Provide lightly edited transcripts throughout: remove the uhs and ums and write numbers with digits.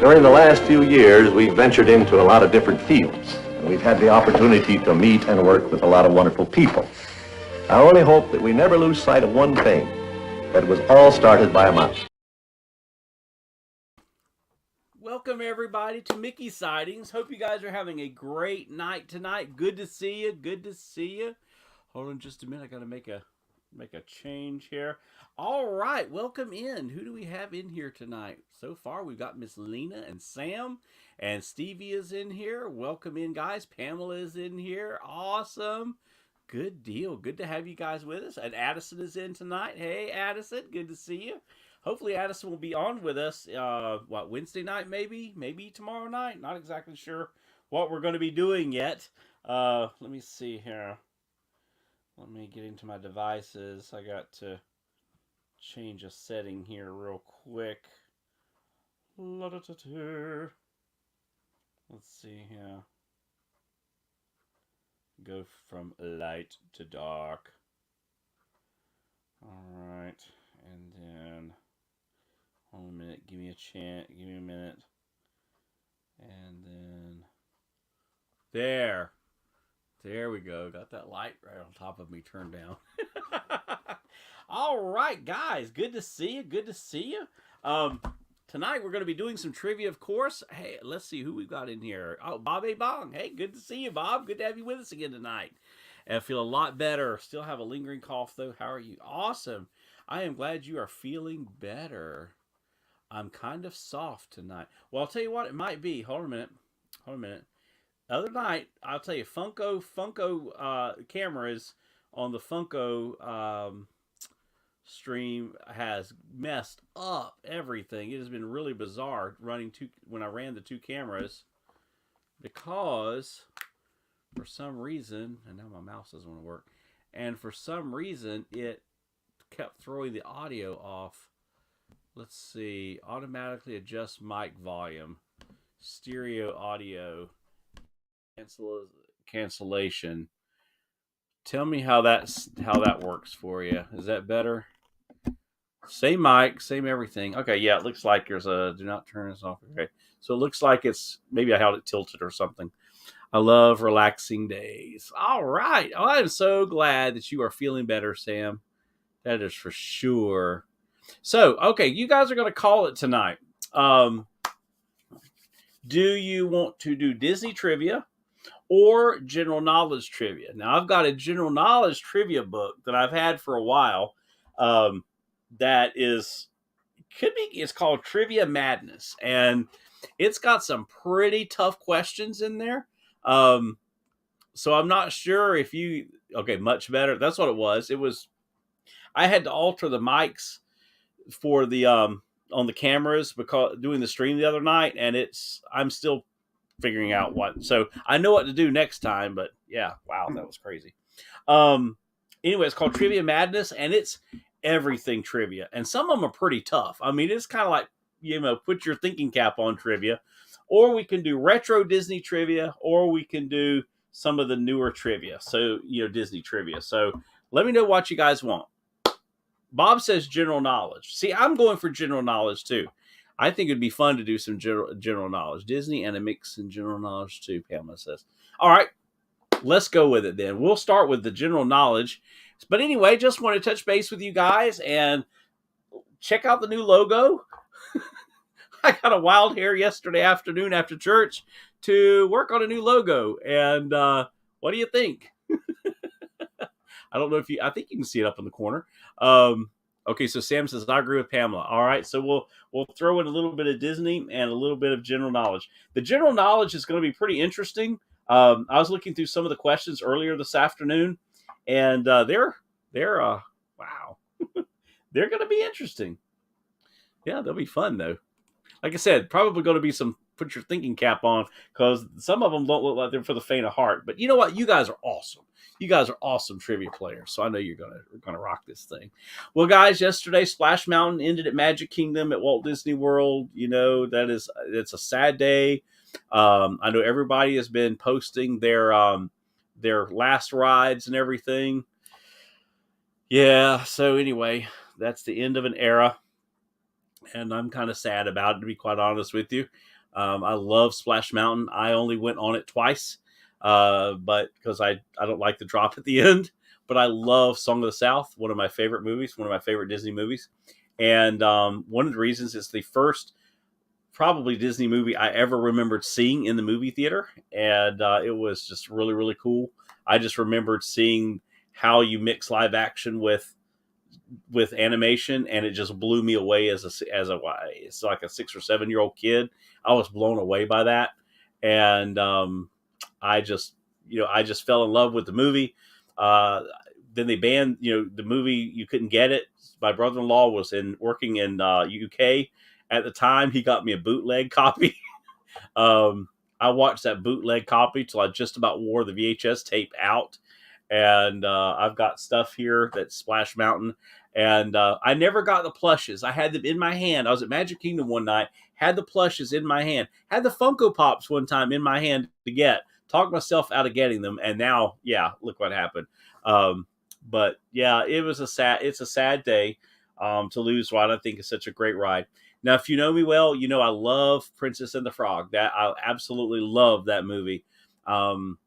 During the last few years, we've ventured into a lot of different fields. And we've had the opportunity to meet and work with a lot of wonderful people. I only hope that we never lose sight of one thing, that it was all started by a mouse. Welcome everybody to Mickey Sightings. Hope you guys are having a great night tonight. Good to see you. Good to see you. Hold on just a minute. I gotta make a change here. All right, welcome in. Who do we have in here tonight? So far, we've got Miss Lena and Sam, and Stevie is in here. Welcome in, guys. Pamela is in here. Awesome. Good deal. Good to have you guys with us. And Addison is in tonight. Hey, Addison. Good to see you. Hopefully, Addison will be on with us, Wednesday night maybe? Maybe tomorrow night? Not exactly sure what we're going to be doing yet. Let me see here. Let me get into my devices. I got to change a setting here real quick. Let's see here. Go from light to dark. Alright. And then, hold a minute. Give me a minute. And then, there. There we go. Got that light right on top of me turned down. All right, guys. Good to see you. Good to see you. Tonight we're going to be doing some trivia, of course. Hey, let's see who we've got in here. Oh, Bob A. Bong. Hey, good to see you, Bob. Good to have you with us again tonight. And I feel a lot better. Still have a lingering cough, though. How are you? Awesome. I am glad you are feeling better. I'm kind of soft tonight. Well, I'll tell you what it might be. Hold on a minute. Other night, I'll tell you, Funko cameras on the Funko stream has messed up everything. It has been really bizarre when I ran the two cameras, because for some reason, and now my mouse doesn't want to work, and for some reason it kept throwing the audio off. Let's see, automatically adjust mic volume, stereo audio. Cancellation. Tell me how that works for you. Is that better? Same mic, same everything. Okay, yeah, it looks like there's a do not turn this off. Okay, so it looks like it's maybe I held it tilted or something. I love relaxing days. All right. Oh, I'm so glad that you are feeling better, Sam. That is for sure. So, okay, you guys are going to call it tonight. Do you want to do Disney trivia or general knowledge trivia? Now, I've got a general knowledge trivia book that I've had for a while. It's called Trivia Madness, and it's got some pretty tough questions in there. So I'm not sure if much better. That's what it was. I had to alter the mics for the on the cameras because doing the stream the other night, and I'm still figuring out what. So I know what to do next time, but yeah, wow, that was crazy. Anyway, it's called Trivia Madness, and it's everything trivia, and some of them are pretty tough. I mean, it's kind of like, put your thinking cap on trivia, or we can do retro Disney trivia, or we can do some of the newer trivia. So, Disney trivia. So let me know what you guys want. Bob says general knowledge. See, I'm going for general knowledge too. I think it'd be fun to do some general knowledge. Disney and a mix in general knowledge too, Pamela says. All right, let's go with it then. We'll start with the general knowledge. But anyway, just want to touch base with you guys and check out the new logo. I got a wild hair yesterday afternoon after church to work on a new logo. And what do you think? I don't know I think you can see it up in the corner. Okay, so Sam says, I agree with Pamela. All right, so we'll throw in a little bit of Disney and a little bit of general knowledge. The general knowledge is going to be pretty interesting. I was looking through some of the questions earlier this afternoon, and they're wow. They're going to be interesting. Yeah, they'll be fun, though. Like I said, probably going to be some put your thinking cap on, because some of them don't look like they're for the faint of heart. But you know what? You guys are awesome. You guys are awesome trivia players, so I know you're gonna rock this thing. Well, guys, yesterday Splash Mountain ended at Magic Kingdom at Walt Disney World. It's a sad day. I know everybody has been posting their last rides and everything. Yeah. So anyway, that's the end of an era, and I'm kind of sad about it, to be quite honest with you. I love Splash Mountain. I only went on it twice, but because I don't like the drop at the end. But I love Song of the South, one of my favorite movies, one of my favorite Disney movies. And one of the reasons it's the first probably Disney movie I ever remembered seeing in the movie theater. And it was just really, really cool. I just remembered seeing how you mix live action with animation, and it just blew me away it's like a 6 or 7 year old kid. I was blown away by that. And I just I just fell in love with the movie. Then they banned the movie. You couldn't get it. My brother-in-law was working in UK at the time. He got me a bootleg copy. I watched that bootleg copy till I just about wore the VHS tape out. And I've got stuff here that's Splash Mountain. And I never got the plushes. I had them in my hand. I was at Magic Kingdom one night, had the plushes in my hand, had the Funko Pops one time in my hand to get. Talked myself out of getting them, and now, yeah, look what happened. But yeah, it's a sad day to lose what I think is such a great ride. Now, if you know me well, I love Princess and the Frog. That I absolutely love that movie. I'm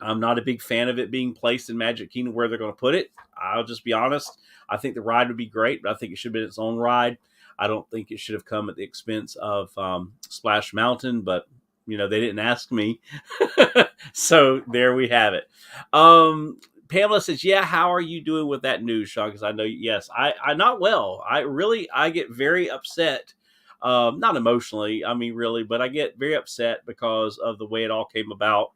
not a big fan of it being placed in Magic Kingdom where they're going to put it. I'll just be honest. I think the ride would be great, but I think it should be its own ride. I don't think it should have come at the expense of Splash Mountain, but they didn't ask me. So there we have it. Pamela says, yeah, how are you doing with that news, Sean? Because I know, yes, I'm not well. I get very upset. Not emotionally, I mean, really, but I get very upset because of the way it all came about.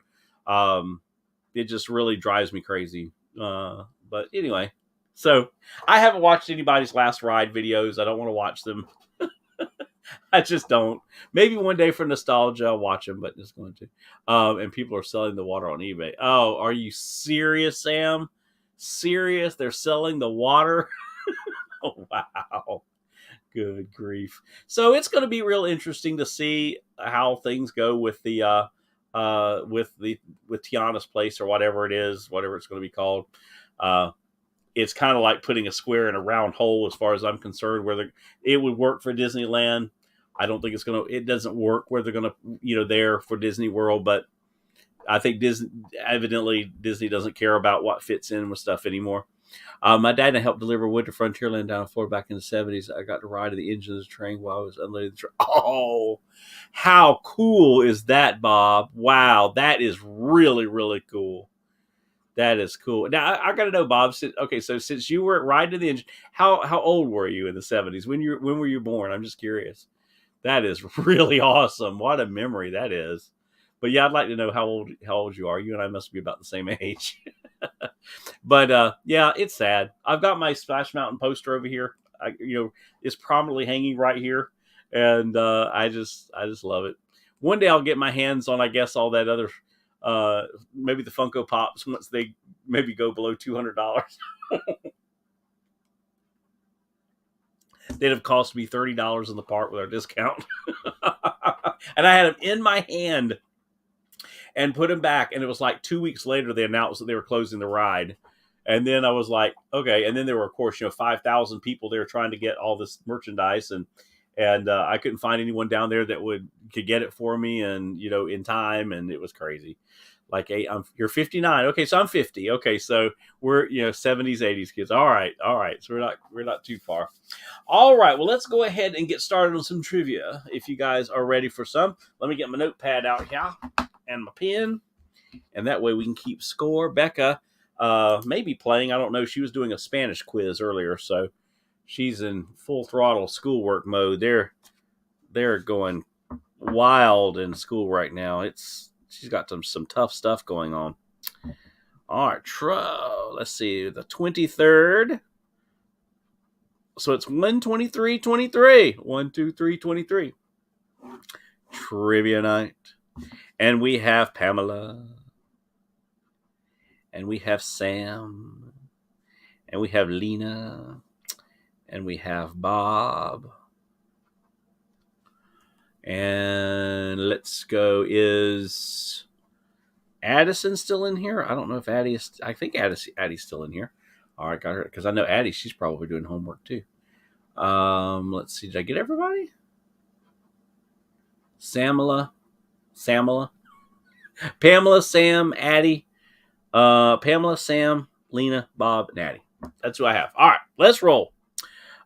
It just really drives me crazy. But anyway, so I haven't watched anybody's last ride videos. I don't want to watch them. I just don't. Maybe one day for nostalgia, I'll watch them, but just going to. And people are selling the water on eBay. Oh, are you serious, Sam? Serious? They're selling the water? Oh, wow. Good grief. So it's going to be real interesting to see how things go with the with Tiana's place or whatever it is, whatever it's going to be called. It's kind of like putting a square in a round hole, as far as I'm concerned. Where it would work for Disneyland, I don't think it doesn't work where they're gonna there for Disney World. But I think Disney doesn't care about what fits in with stuff anymore. My dad helped deliver wood to Frontierland down in Florida back in the 70s. I got to ride the engine of the train while I was unloading the train. Oh, how cool is that, Bob? Wow, that is really, really cool. That is cool. Now I got to know, Bob. So since you were riding the engine, how old were you in the 70s? When were you born? I'm just curious. That is really awesome. What a memory that is. But yeah, I'd like to know how old you are. You and I must be about the same age. But yeah, it's sad. I've got my Splash Mountain poster over here. It's prominently hanging right here, and I just love it. One day I'll get my hands on, I guess, all that other. Maybe the Funko Pops once they maybe go below $200. They'd have cost me $30 in the park with our discount. And I had them in my hand and put them back. And it was like 2 weeks later, they announced that they were closing the ride. And then I was like, okay. And then there were, of course, 5,000 people there trying to get all this merchandise. And I couldn't find anyone down there that could get it for me and, in time. And it was crazy. Like, hey, you're 59. Okay. So I'm 50. Okay. So we're, 70s, 80s kids. All right. So we're not too far. All right. Well, let's go ahead and get started on some trivia. If you guys are ready for some, let me get my notepad out here and my pen. And that way we can keep score. Becca, maybe playing. I don't know. She was doing a Spanish quiz earlier. So she's in full throttle schoolwork mode. They're going wild in school right now. She's got some tough stuff going on. All right, let's see, the 23rd. So it's 123-23. 1-2-3-23. Trivia night. And we have Pamela. And we have Sam. And we have Lena. And we have Bob. And let's go. Is Addison still in here? I don't know if Addie is. I think Addie's still in here. All right, got her. Because I know Addie, she's probably doing homework too. Let's see. Did I get everybody? Samala, Pamela, Sam, Addie, Pamela, Sam, Lena, Bob, and Addie. That's who I have. All right, let's roll.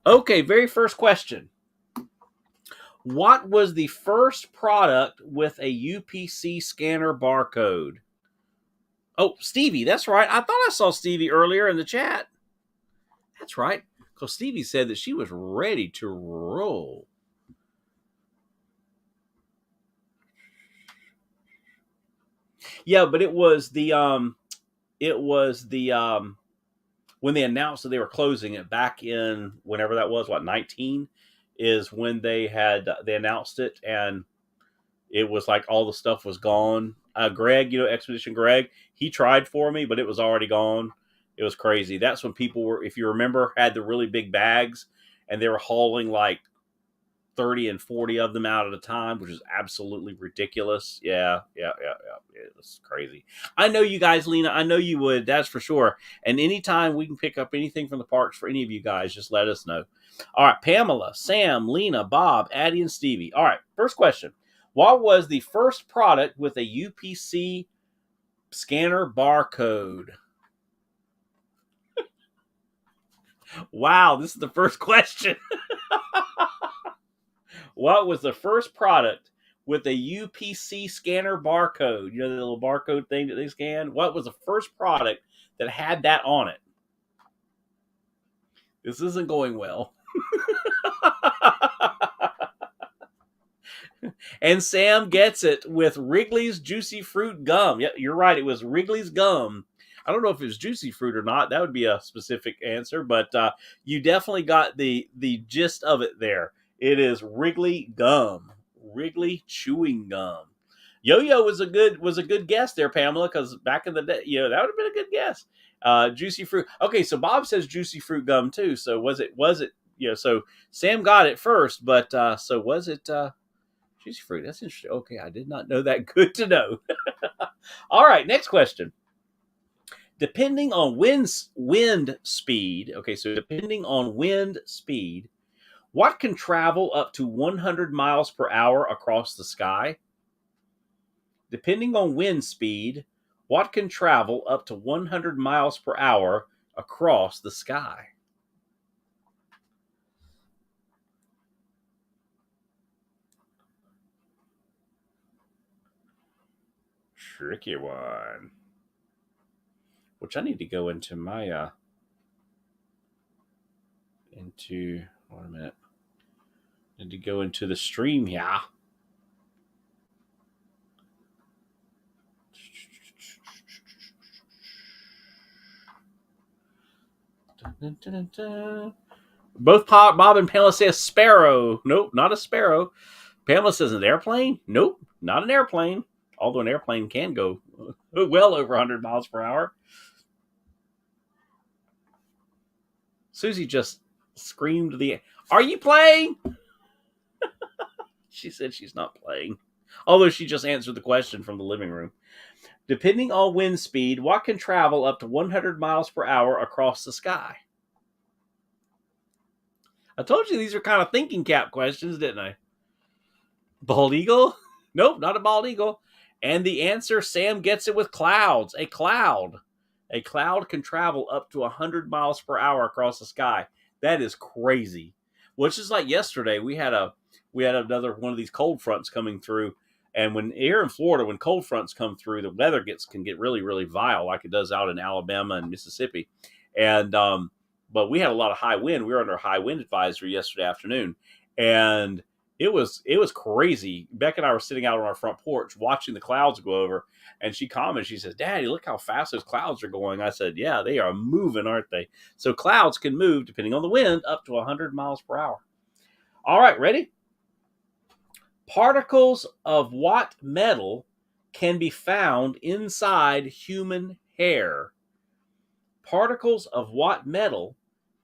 Okay, very first question. What was the first product with a UPC scanner barcode? Oh, Stevie, that's right. I thought I saw Stevie earlier in the chat. That's right, because Stevie said that she was ready to roll. Yeah, but it was the when they announced that they were closing it back in whenever that was, what, 19 is when they announced it, and it was like all the stuff was gone. Greg, Expedition Greg, he tried for me, but it was already gone. It was crazy. That's when people were, if you remember, had the really big bags and they were hauling like 30 and 40 of them out at a time, which is absolutely ridiculous. Yeah. It was crazy. I know you guys, Lena, I know you would, that's for sure. And anytime we can pick up anything from the parks for any of you guys, just let us know. All right, Pamela, Sam, Lena, Bob, Addie, and Stevie. All right, first question. What was the first product with a UPC scanner barcode? Wow, this is the first question. What was the first product with a UPC scanner barcode? You know, the little barcode thing that they scan? What was the first product that had that on it? This isn't going well. And Sam gets it with Wrigley's Juicy Fruit Gum. Yeah, you're right. It was Wrigley's Gum. I don't know if it was Juicy Fruit or not. That would be a specific answer, but you definitely got the gist of it there. It is Wrigley Gum, Wrigley chewing gum. Yo-Yo was a good guess there, Pamela, because back in the day, that would have been a good guess. Juicy Fruit. Okay, so Bob says Juicy Fruit Gum too. So was it? So Sam got it first, but so was it? Juicy Fruit. That's interesting. Okay, I did not know that. Good to know. All right, next question. Depending on wind speed, okay, so depending on wind speed, what can travel up to 100 miles per hour across the sky? Depending on wind speed, what can travel up to 100 miles per hour across the sky? Tricky one. Which I need to go into my wait a minute. I need to go into the stream here. Dun, dun, dun. Both Bob and Pamela say a sparrow. Nope, not a sparrow. Pamela says an airplane. Nope, not an airplane. Although an airplane can go well over 100 miles per hour. Susie just screamed "Are you playing?" She said she's not playing. Although she just answered the question from the living room. Depending on wind speed, what can travel up to 100 miles per hour across the sky? I told you these are kind of thinking cap questions, didn't I? Bald eagle? Nope, not a bald eagle. And the answer, Sam gets it with clouds. A cloud. A cloud can travel up to 100 miles per hour across the sky. That is crazy. Well, it's just like yesterday. We had another one of these cold fronts coming through. And when here in Florida, when cold fronts come through, the weather can get really, really vile, like it does out in Alabama and Mississippi. And but we had a lot of high wind. We were under a high wind advisory yesterday afternoon, and it was crazy. Beck and I were sitting out on our front porch watching the clouds go over, and she commented. She says, "Daddy, look how fast those clouds are going." I said, "Yeah, they are moving, aren't they?" So clouds can move, depending on the wind, up to 100 miles per hour. All right, ready? Particles of what metal can be found inside human hair? Particles of what metal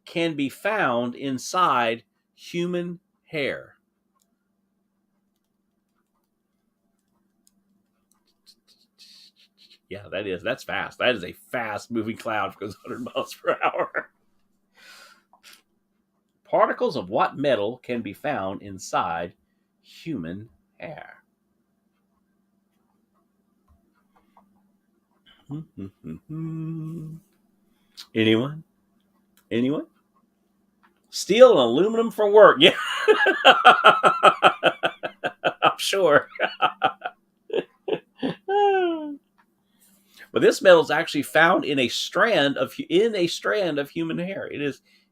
can be found inside human hair? Yeah, that's fast. That is a fast moving cloud that goes 100 miles per hour. Particles of what metal can be found inside human hair? Anyone? Anyone? Steel and aluminum for work. Yeah. I'm sure. But this metal is actually found in a strand of human hair.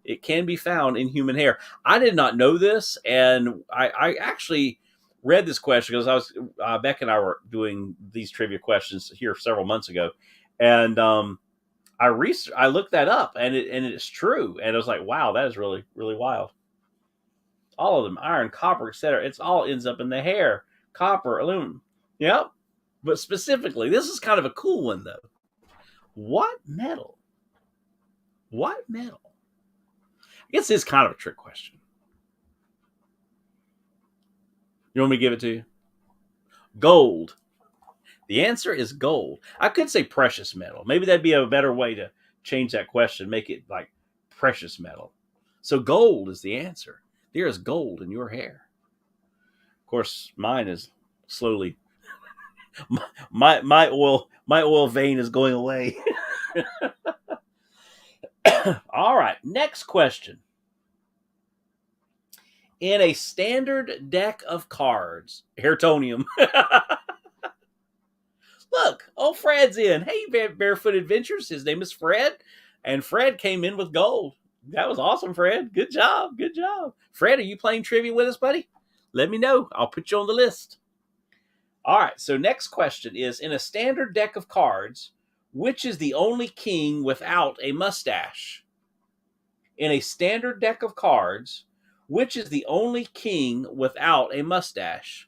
It can be found in human hair. I did not know this, and I actually read this question because I was Beck and I were doing these trivia questions here several months ago, and I looked that up, and it's true, and I was like, wow, that is really really wild. All of them, iron, copper, etc. It's all ends up in the hair. Copper, aluminum. Yep. But specifically, this is kind of a cool one though. What metal? What metal? I guess it's kind of a trick question. You want me to give it to you? Gold. The answer is gold. I could say precious metal. Maybe that'd be a better way to change that question, make it like precious metal. So gold is the answer. There is gold in your hair. Of course, mine is slowly my oil vein is going away. All right, next question. In a standard deck of cards, Hairtonium. Look, old Fred's in. Hey, Barefoot Adventures. His name is Fred, and Fred came in with gold. That was awesome, Fred. Good job. Good job. Fred, are you playing trivia with us, buddy? Let me know. I'll put you on the list. All right, so next question is, in a standard deck of cards, which is the only king without a mustache? In a standard deck of cards, which is the only king without a mustache?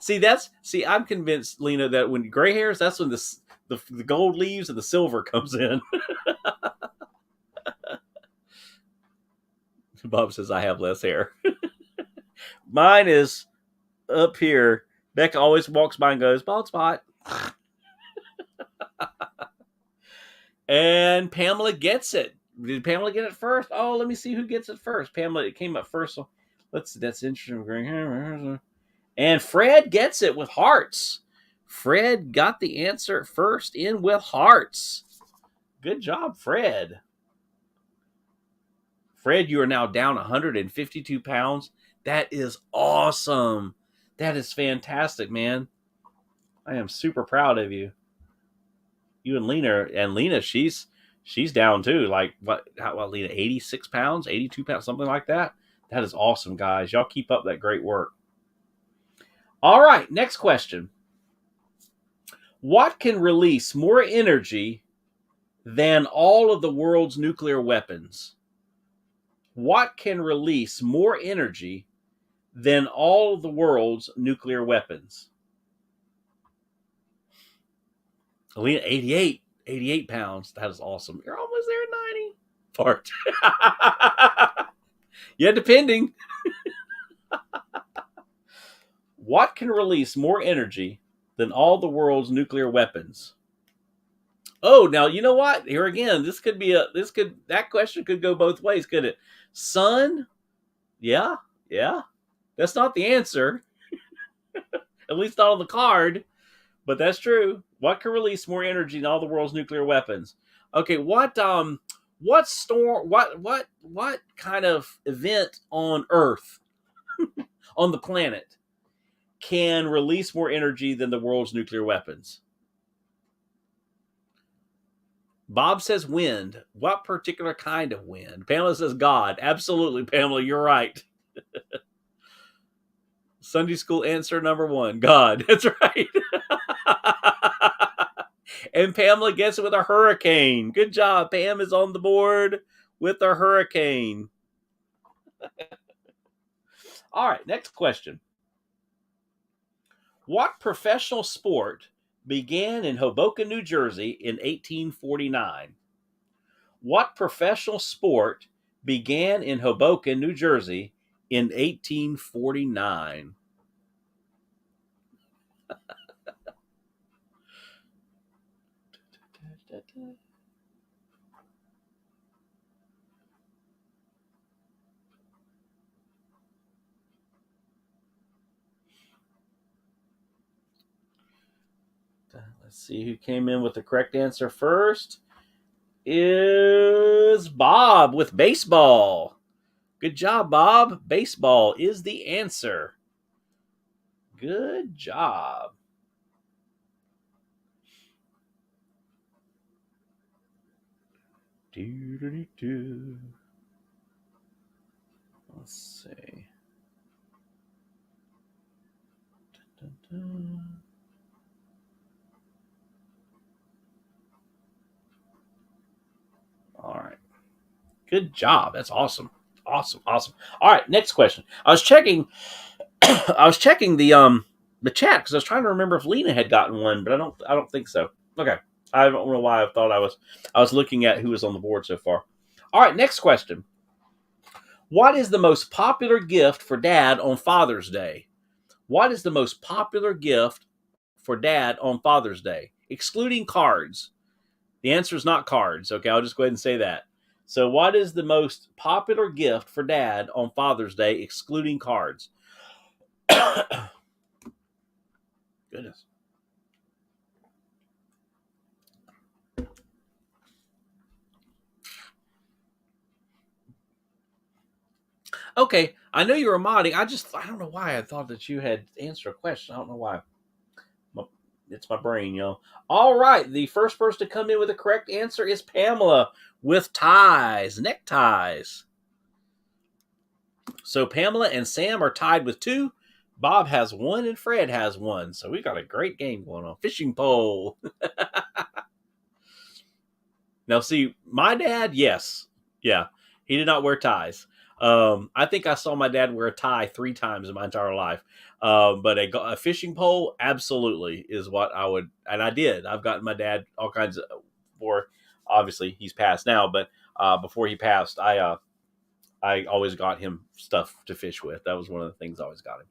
See, I'm convinced, Lena, that when gray hairs, that's when the gold leaves and the silver comes in. Bob says I have less hair. Mine is up here. Becca always walks by and goes, bald spot. And Pamela gets it. Did Pamela get it first? Oh, let me see who gets it first. Pamela, it came up first. So that's interesting. And Fred gets it with hearts. Fred got the answer first in with hearts. Good job, Fred. Fred, you are now down 152 pounds. That is awesome. That is fantastic, man. I am super proud of you. You and Lena, she's down too. Like what Lena, 86 pounds, 82 pounds, something like that. That is awesome, guys. Y'all keep up that great work. All right, next question. What can release more energy than all of the world's nuclear weapons? What can release more energy than all of the world's nuclear weapons? Alina, 88 pounds. That is awesome. You're almost there at 90. Fart. Yeah, depending. What can release more energy than all the world's nuclear weapons? Oh, now you know what? Here again, that question could go both ways, could it? Sun? Yeah. That's not the answer. At least not on the card. But that's true. What can release more energy than all the world's nuclear weapons? Okay, what kind of event on Earth, on the planet, can release more energy than the world's nuclear weapons? Bob says wind. What particular kind of wind? Pamela says God. Absolutely, Pamela, you're right. Sunday school answer number 1, God. That's right. And Pamela gets it with a hurricane. Good job. Pam is on the board with a hurricane. All right, next question. What professional sport began in Hoboken, New Jersey in 1849? What professional sport began in Hoboken, New Jersey in 1849? Let's see who came in with the correct answer first. Is Bob with baseball. Good job, Bob. Baseball is the answer. Good job. Let's see. All right. Good job. That's awesome. Awesome. Awesome. All right. Next question. I was checking. I was checking the chat because I was trying to remember if Lena had gotten one, but I don't think so. Okay. I don't know why I thought I was looking at who was on the board so far. All right. Next question. What is the most popular gift for Dad on Father's Day? What is the most popular gift for Dad on Father's Day, excluding cards? The answer is not cards. Okay, I'll just go ahead and say that. So, what is the most popular gift for Dad on Father's Day, excluding cards? Goodness. Okay, I know you were modding. I don't know why I thought that you had answered a question. I don't know why. It's my brain, yo. All right, the first person to come in with the correct answer is Pamela with ties, neckties. So Pamela and Sam are tied with 2. Bob has 1 and Fred has 1. So we got a great game going on. Fishing pole. Now, see, my dad, yes. Yeah, he did not wear ties. I think I saw my dad wear a tie 3 times in my entire life. But a fishing pole, absolutely, is what I would, and I did. I've gotten my dad all kinds of, for, obviously, he's passed now, but before he passed, I always got him stuff to fish with. That was one of the things I always got him.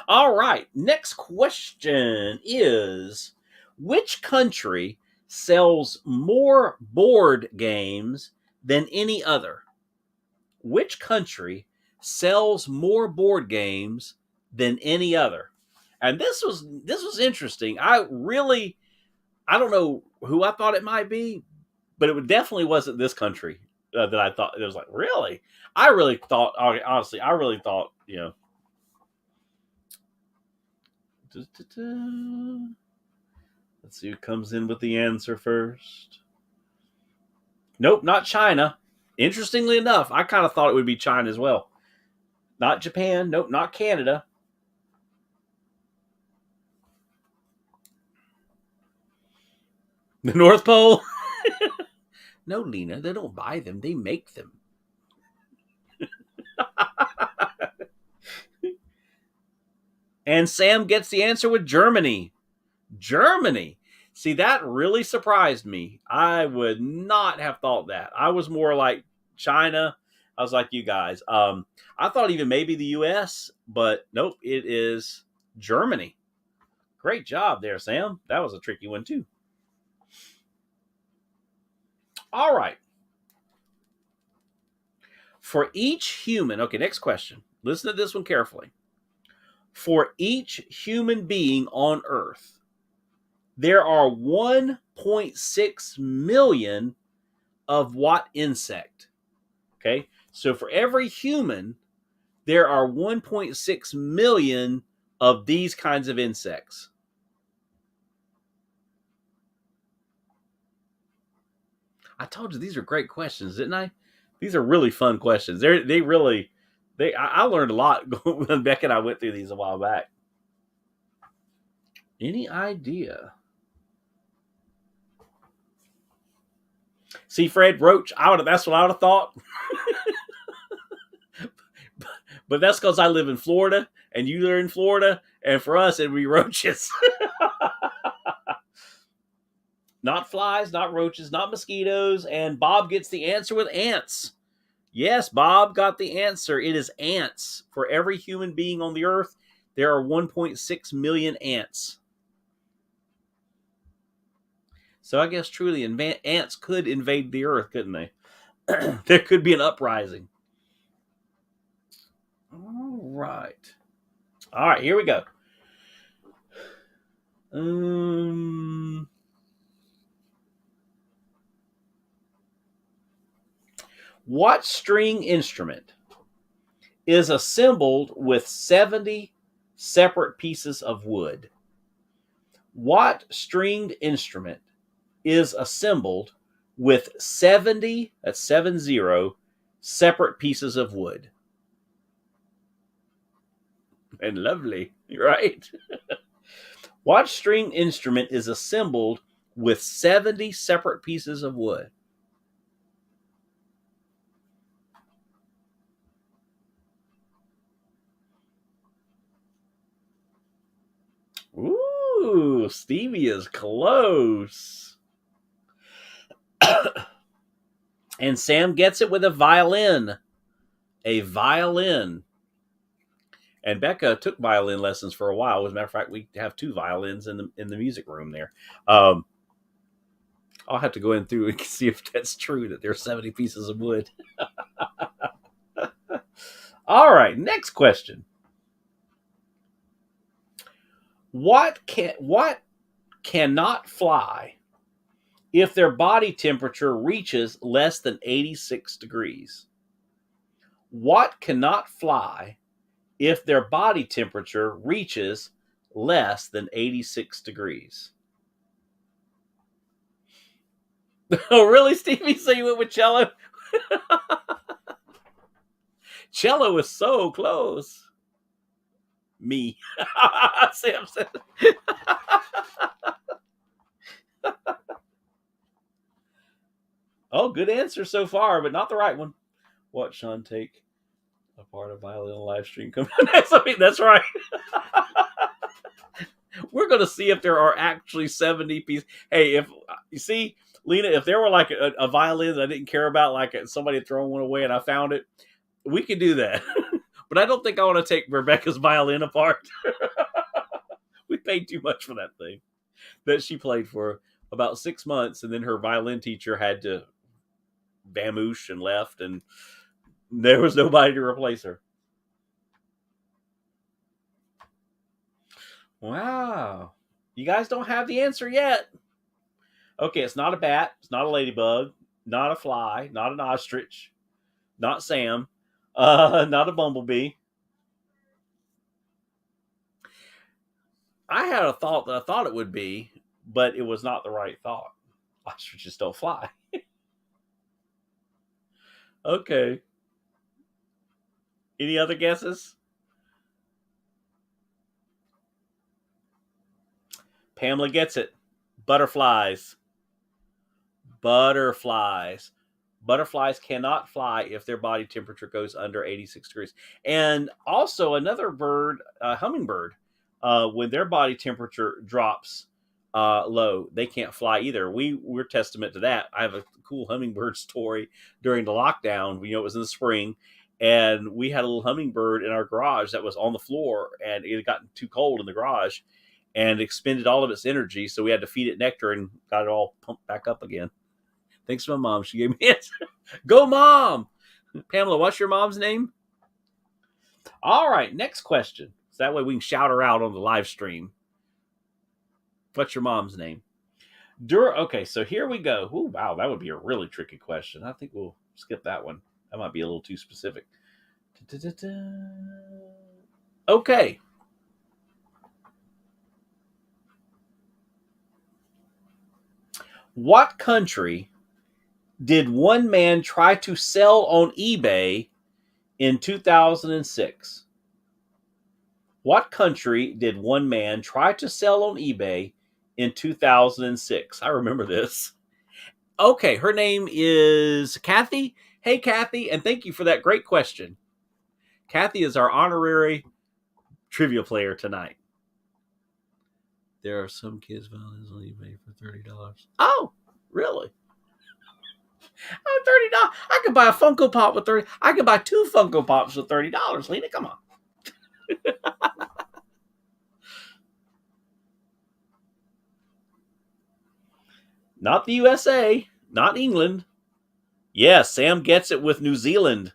All right, next question is, which country sells more board games than any other? Which country sells more board games than any other? And this was interesting. I don't know who I thought it might be, but it definitely wasn't this country that I thought. It was like, really? I really thought, honestly, you know. Let's see who comes in with the answer first. Nope, not China. Interestingly enough, I kind of thought it would be China as well. Not Japan. Nope, not Canada. The North Pole? No, Lena, they don't buy them. They make them. And Sam gets the answer with Germany. Germany. See, that really surprised me. I would not have thought that. I was more like China. I was like you guys. I thought even maybe the U.S., but nope, it is Germany. Great job there, Sam. That was a tricky one, too. All right. For each human, okay, next question. Listen to this one carefully. For each human being on Earth, there are 1.6 million of what insect? Okay, so for every human, there are 1.6 million of these kinds of insects. I told you these are great questions, didn't I? These are really fun questions. I learned a lot when Beck and I went through these a while back. Any idea? See, Fred, roach. That's what I would have thought. But that's because I live in Florida and you live in Florida, and for us it'd be roaches. Not flies, not roaches, not mosquitoes, and Bob gets the answer with ants. Yes, Bob got the answer. It is ants. For every human being on the earth, there are 1.6 million ants. So I guess truly ants could invade the earth, couldn't they? There could be an uprising. All right. All right, here we go. What string instrument is assembled with 70 separate pieces of wood? What stringed instrument is assembled with 70, that's 70, separate pieces of wood? And lovely, right? What string instrument is assembled with 70 separate pieces of wood? Ooh, Stevie is close. And Sam gets it with a violin. A violin. And Becca took violin lessons for a while. As a matter of fact, we have 2 violins in the music room there. I'll have to go in through and see if that's true, that there are 70 pieces of wood. All right, next question. What cannot fly if their body temperature reaches less than 86 degrees? What cannot fly if their body temperature reaches less than 86 degrees? Oh, really, Stevie? So you went with cello? Cello is so close. Me. Sam said. Oh, good answer so far, but not the right one. What Sean take a part of violin live stream coming next? I mean, that's right. We're going to see if there are actually 70 pieces. Hey, if you see, Lena, if there were like a violin that I didn't care about, like somebody had thrown one away and I found it, we could do that. But I don't think I want to take Rebecca's violin apart. We paid too much for that thing that she played for about 6 months, and then her violin teacher had to vamoosh and left, and there was nobody to replace her. Wow. You guys don't have the answer yet. Okay, it's not a bat, it's not a ladybug, not a fly, not an ostrich, not Sam, not a bumblebee. I had a thought that I thought it would be, but it was not the right thought. Ostriches don't fly. Okay. Any other guesses? Pamela gets it. Butterflies. Butterflies. Butterflies cannot fly if their body temperature goes under 86 degrees. And also another bird, hummingbird, when their body temperature drops low, they can't fly either. We're testament to that. I have a cool hummingbird story during the lockdown. It was in the spring, and we had a little hummingbird in our garage that was on the floor, and it had gotten too cold in the garage and expended all of its energy. So we had to feed it nectar and got it all pumped back up again. Thanks to my mom. She gave me the answer. Go, Mom! Pamela, what's your mom's name? All right, next question. So that way we can shout her out on the live stream. What's your mom's name? Okay, so here we go. Ooh, wow, that would be a really tricky question. I think we'll skip that one. That might be a little too specific. Okay. What country did one man try to sell on eBay in 2006? What country did one man try to sell on eBay in 2006? I remember this. Okay, her name is Kathy. Hey, Kathy, and thank you for that great question. Kathy is our honorary trivia player tonight. There are some kids' violins on eBay for $30. Oh, really? Oh, $30. I could buy a Funko Pop with $30. I could buy 2 Funko Pops with $30. Lena, come on. Not the USA, not England. Yes, Sam gets it with New Zealand.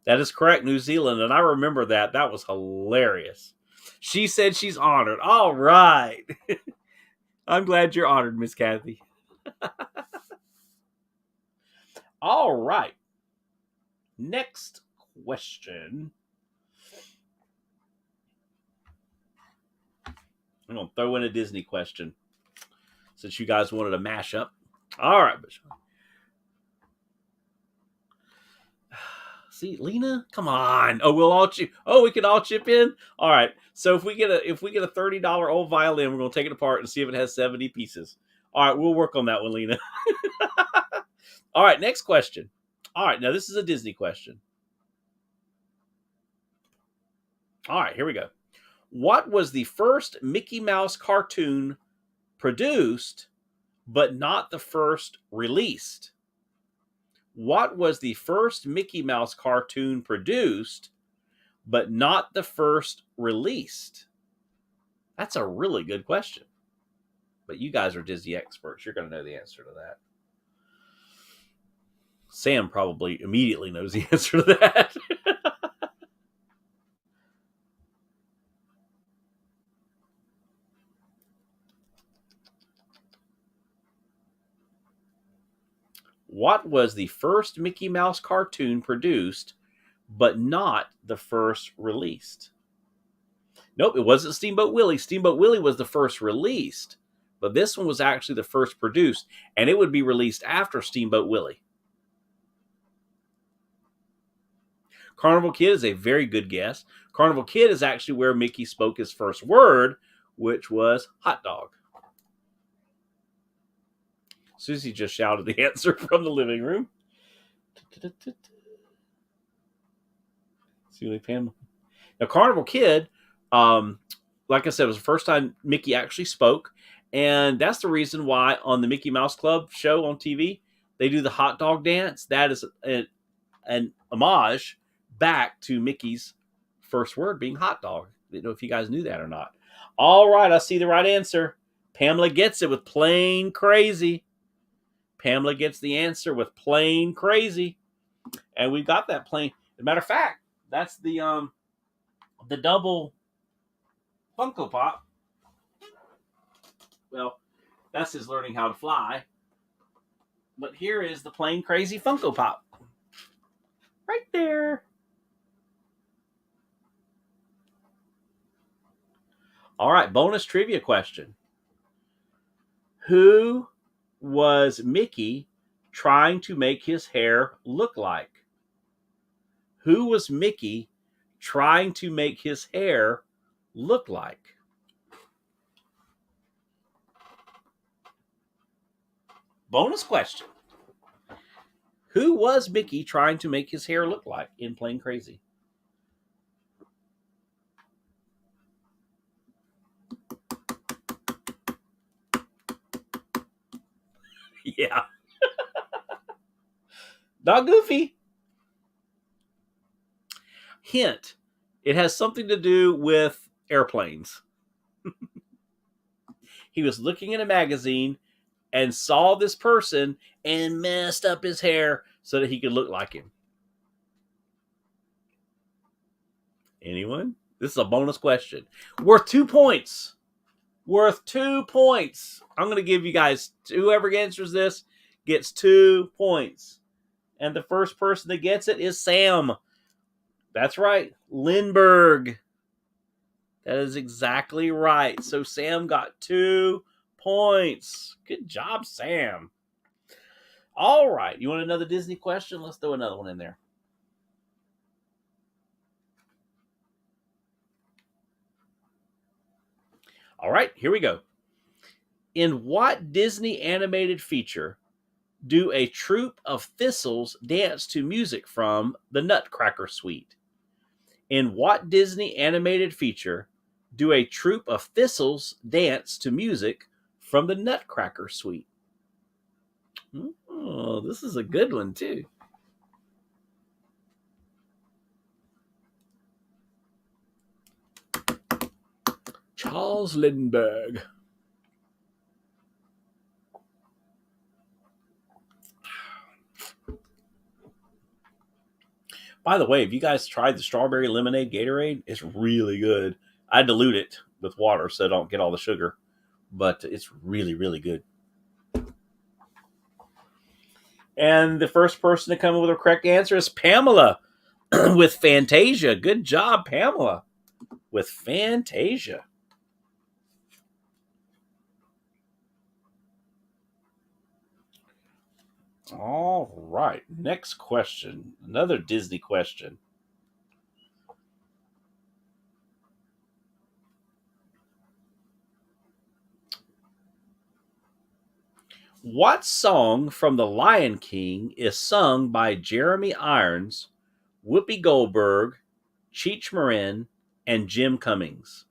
That is correct, New Zealand. And I remember that. That was hilarious. She said she's honored. All right. I'm glad you're honored, Miss Kathy. All right. Next question. I'm going to throw in a Disney question since you guys wanted a mashup. All right. See, Lena, come on. Oh, we'll all chip. Oh, we can all chip in. All right. So if we get a $30 old violin, we're going to take it apart and see if it has 70 pieces. All right, we'll work on that one, Lena. All right, next question. All right, now this is a Disney question. All right, here we go. What was the first Mickey Mouse cartoon produced, but not the first released? What was the first Mickey Mouse cartoon produced, but not the first released? That's a really good question. But you guys are Disney experts. You're going to know the answer to that. Sam probably immediately knows the answer to that. What was the first Mickey Mouse cartoon produced, but not the first released? Nope, it wasn't Steamboat Willie. Steamboat Willie was the first released, but this one was actually the first produced, and it would be released after Steamboat Willie. Carnival Kid is a very good guess. Carnival Kid is actually where Mickey spoke his first word, which was hot dog. Susie just shouted the answer from the living room. Now, Carnival Kid, like I said, was the first time Mickey actually spoke. And that's the reason why on the Mickey Mouse Club show on TV, they do the hot dog dance. That is an homage back to Mickey's first word being hot dog. I didn't know if you guys knew that or not. All right, I see the right answer. Pamela gets it with Plain Crazy. Pamela gets the answer with Plain Crazy. And we've got that plain. As a matter of fact, that's the double Funko Pop. Well, that's his learning how to fly. But here is the Plain Crazy Funko Pop. Right there. All right, bonus trivia question. Who was Mickey trying to make his hair look like? Who was Mickey trying to make his hair look like? Bonus question. Who was Mickey trying to make his hair look like in Plain Crazy? Yeah. Not Goofy. Hint. It has something to do with airplanes. He was looking in a magazine and saw this person and messed up his hair so that he could look like him. Anyone? This is a bonus question. Worth 2 points. Worth 2 points. I'm going to give you guys, whoever answers this gets 2 points. And the first person that gets it is Sam. That's right. Lindbergh. That is exactly right. So Sam got 2 points. Good job, Sam. All right. You want another Disney question? Let's throw another one in there. All right. Here we go. In what Disney animated feature do a troop of thistles dance to music from the Nutcracker Suite? In what Disney animated feature do a troop of thistles dance to music from the Nutcracker Suite? Oh, this is a good one, too. Charles Lindbergh. By the way, if you guys tried the strawberry lemonade Gatorade, it's really good. I dilute it with water so I don't get all the sugar. but it's really, really good. And the first person to come up with a correct answer is Pamela with Fantasia. Good job, Pamela, with Fantasia. All right. Next question. Another Disney question. What song from The Lion King is sung by Jeremy Irons, Whoopi Goldberg, Cheech Marin, and Jim Cummings?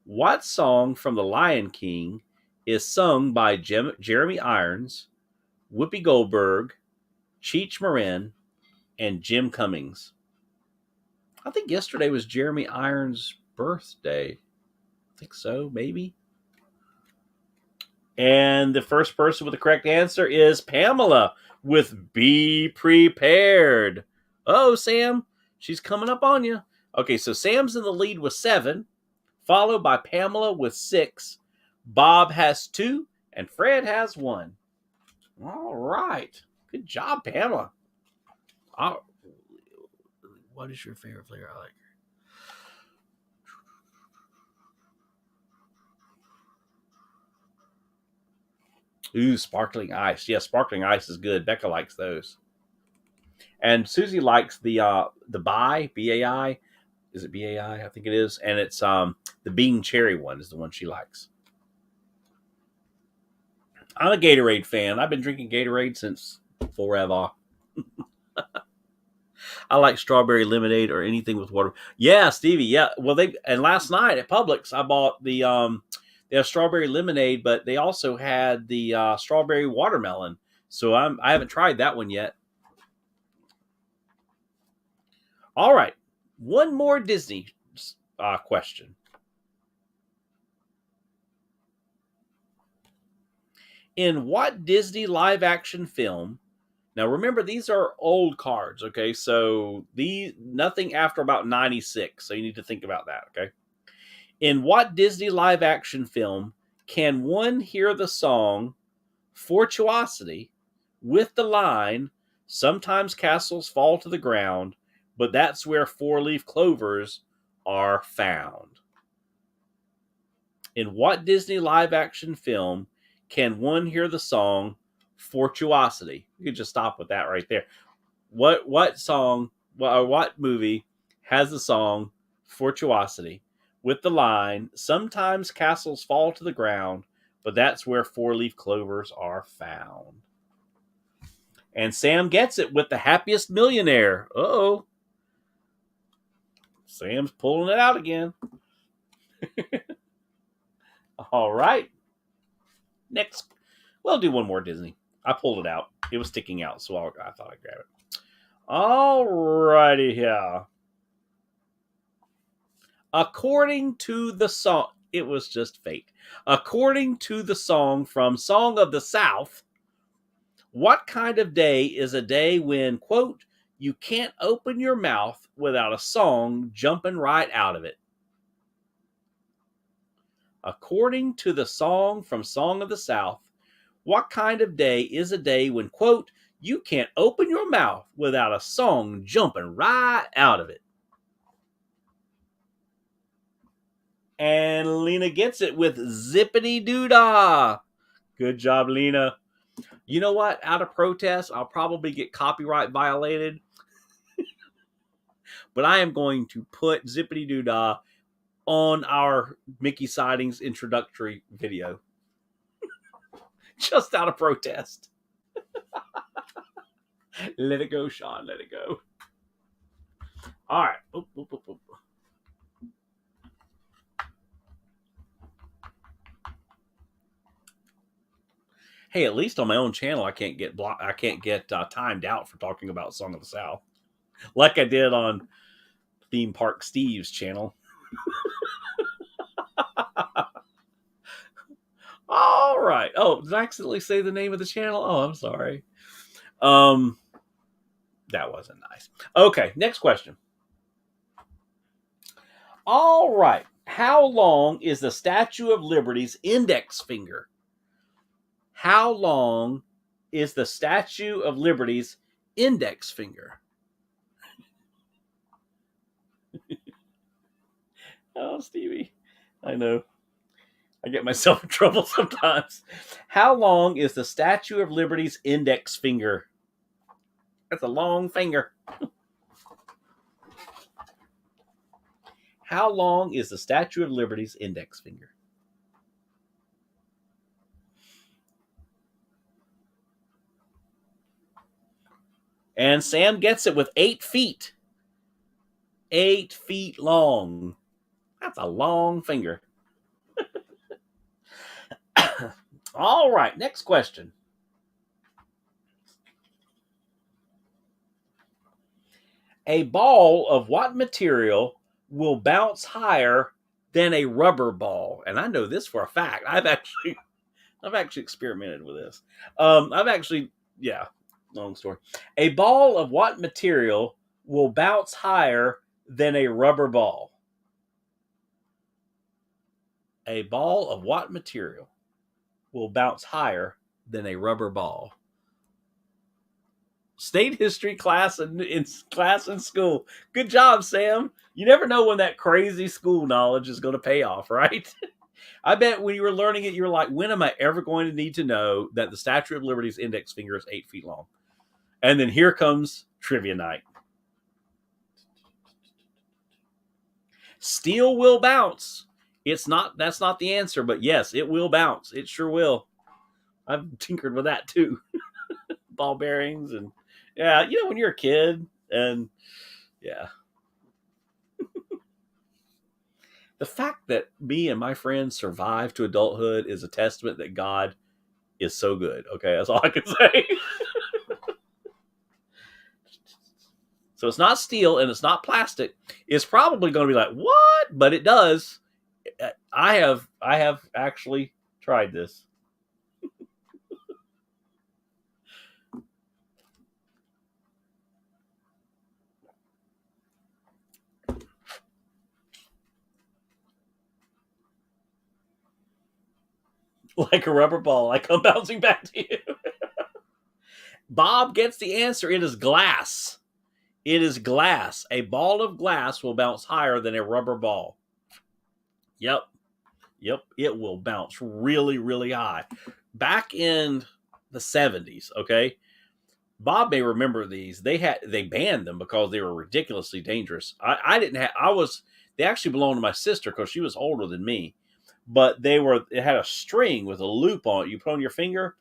What song from The Lion King is sung by Jeremy Irons, Whoopi Goldberg, Cheech Marin, and Jim Cummings? I think yesterday was Jeremy Irons' birthday. I think so, maybe. And the first person with the correct answer is Pamela with Be Prepared. Oh, Sam, she's coming up on you. Okay, so Sam's in the lead with 7, followed by Pamela with 6. Bob has 2, and Fred has 1. All right. Good job, Pamela. What is your favorite flavor? I like. Ooh, sparkling ice. Yeah, sparkling ice is good. Becca likes those. And Susie likes the Bai, B-A-I. Is it B-A-I? I think it is. And it's the bean cherry one is the one she likes. I'm a Gatorade fan. I've been drinking Gatorade since forever. I like strawberry lemonade or anything with water. Yeah, Stevie. Yeah. Well, and last night at Publix, I bought they have strawberry lemonade, but they also had the strawberry watermelon. So I haven't tried that one yet. All right, one more Disney question. In what Disney live action film? Now remember, these are old cards, okay? So nothing after about 96. So you need to think about that, okay? In what Disney live action film can one hear the song Fortuosity with the line, "Sometimes castles fall to the ground, but that's where four-leaf clovers are found"? In what Disney live action film can one hear the song Fortuosity? You could just stop with that right there. What song or what movie has the song Fortuosity with the line, "Sometimes castles fall to the ground, but that's where four-leaf clovers are found"? And Sam gets it with The Happiest Millionaire. Uh-oh. Sam's pulling it out again. All right. Next. We'll do one more Disney. I pulled it out. It was sticking out, so I thought I'd grab it. All righty here. According to the song, it was just fate. According to the song from Song of the South, what kind of day is a day when, quote, "you can't open your mouth without a song jumping right out of it"? According to the song from Song of the South, what kind of day is a day when, quote, "you can't open your mouth without a song jumping right out of it"? And Lena gets it with Zippity Doo Dah. Good job, Lena. You know what? Out of protest, I'll probably get copyright violated. But I am going to put Zippity Doo Dah on our Mickey Sightings introductory video. Just out of protest. Let it go, Sean. Let it go. All right. Oop, oop, oop, oop. Hey, at least on my own channel, I can't get timed out for talking about Song of the South, like I did on Theme Park Steve's channel. All right. Oh, did I accidentally say the name of the channel? Oh, I'm sorry. That wasn't nice. Okay, next question. All right. How long is the Statue of Liberty's index finger? How long is the Statue of Liberty's index finger? Oh, Stevie. I know. I get myself in trouble sometimes. How long is the Statue of Liberty's index finger? That's a long finger. How long is the Statue of Liberty's index finger? And Sam gets it with 8 feet. 8 feet long. That's a long finger. All right, next question. A ball of what material will bounce higher than a rubber ball? And I know this for a fact. I've actually experimented with this. Long story. A ball of what material will bounce higher than a rubber ball? A ball of what material will bounce higher than a rubber ball? State history class in school. Good job, Sam. You never know when that crazy school knowledge is going to pay off, right? I bet when you were learning it, you were like, when am I ever going to need to know that the Statue of Liberty's index finger is 8 feet long? And then here comes trivia night. Steel will bounce. That's not the answer, but yes, it will bounce. It sure will. I've tinkered with that too. Ball bearings and yeah, when you're a kid and yeah. The fact that me and my friends survived to adulthood is a testament that God is so good. Okay, that's all I can say. So it's not steel and it's not plastic. It's probably going to be like, what? But it does. I have actually tried this. Like a rubber ball. I come bouncing back to you. Bob gets the answer. It is glass. It is glass. A ball of glass will bounce higher than a rubber ball. Yep. It will bounce really, really high. Back in the 70s, okay? Bob may remember these. They banned them because they were ridiculously dangerous. They actually belonged to my sister because she was older than me. But it had a string with a loop on it. You put on your finger,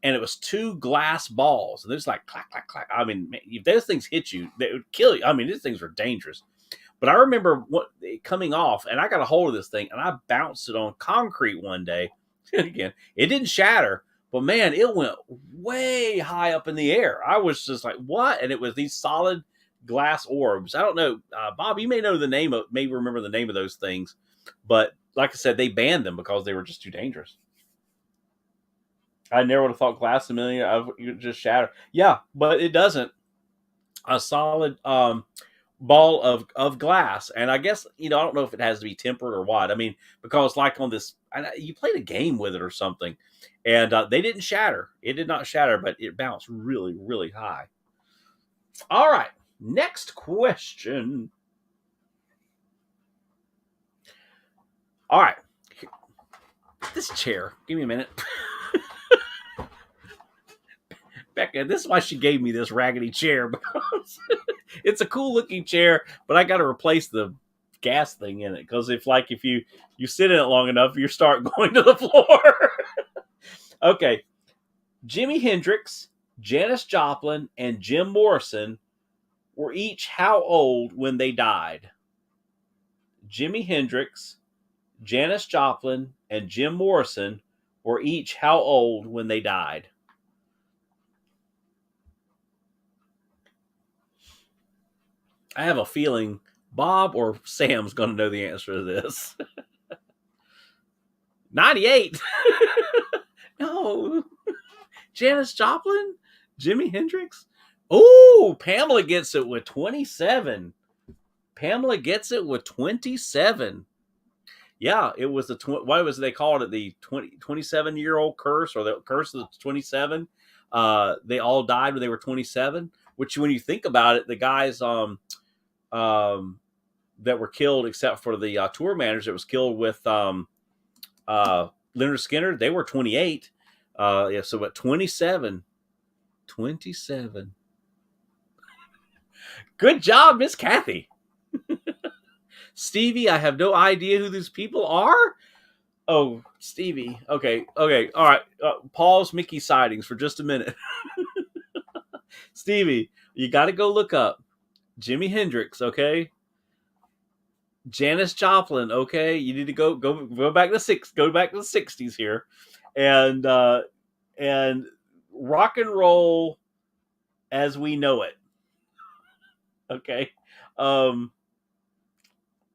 and it was 2 glass balls. And it's like clack, clack, clack. I mean, if those things hit you, they would kill you. I mean, these things were dangerous. But I remember coming off, and I got a hold of this thing, and I bounced it on concrete one day. Again, it didn't shatter, but man, it went way high up in the air. I was just like, what? And it was these solid glass orbs. I don't know. Bob, you may remember the name of those things. But like I said, they banned them because they were just too dangerous. I never would have thought glass a million. You just shatter. Yeah, but it doesn't. A solid ball of glass, and I guess I don't know if it has to be tempered or what. I mean, because like on this, you played a game with it or something, and they didn't shatter. It did not shatter, but it bounced really, really high. All right, next question. All right, this chair. Give me a minute. Becca, this is why she gave me this raggedy chair, because it's a cool looking chair, but I got to replace the gas thing in it because if you sit in it long enough, you start going to the floor. Okay, Jimi Hendrix, Janis Joplin, and Jim Morrison were each how old when they died? Jimi Hendrix, Janis Joplin, and Jim Morrison were each how old when they died? I have a feeling Bob or Sam's going to know the answer to this. 98. No. Janis Joplin? Jimi Hendrix? Oh, Pamela gets it with 27. Pamela gets it with 27. Yeah, it was what was they called it, the 27-year-old curse, or the curse of the 27. They all died when they were 27. Which, when you think about it, the guys that were killed, except for the tour manager that was killed with Leonard Skinner, they were 28. Yeah, so at 27. Good job, Miss Kathy. Stevie, I have no idea who these people are. Oh, Stevie. Okay. All right. Pause Mickey sightings for just a minute. Stevie, you got to go look up Jimi Hendrix, okay? Janis Joplin, okay? You need to go back to the 60s here, and rock and roll as we know it. Okay.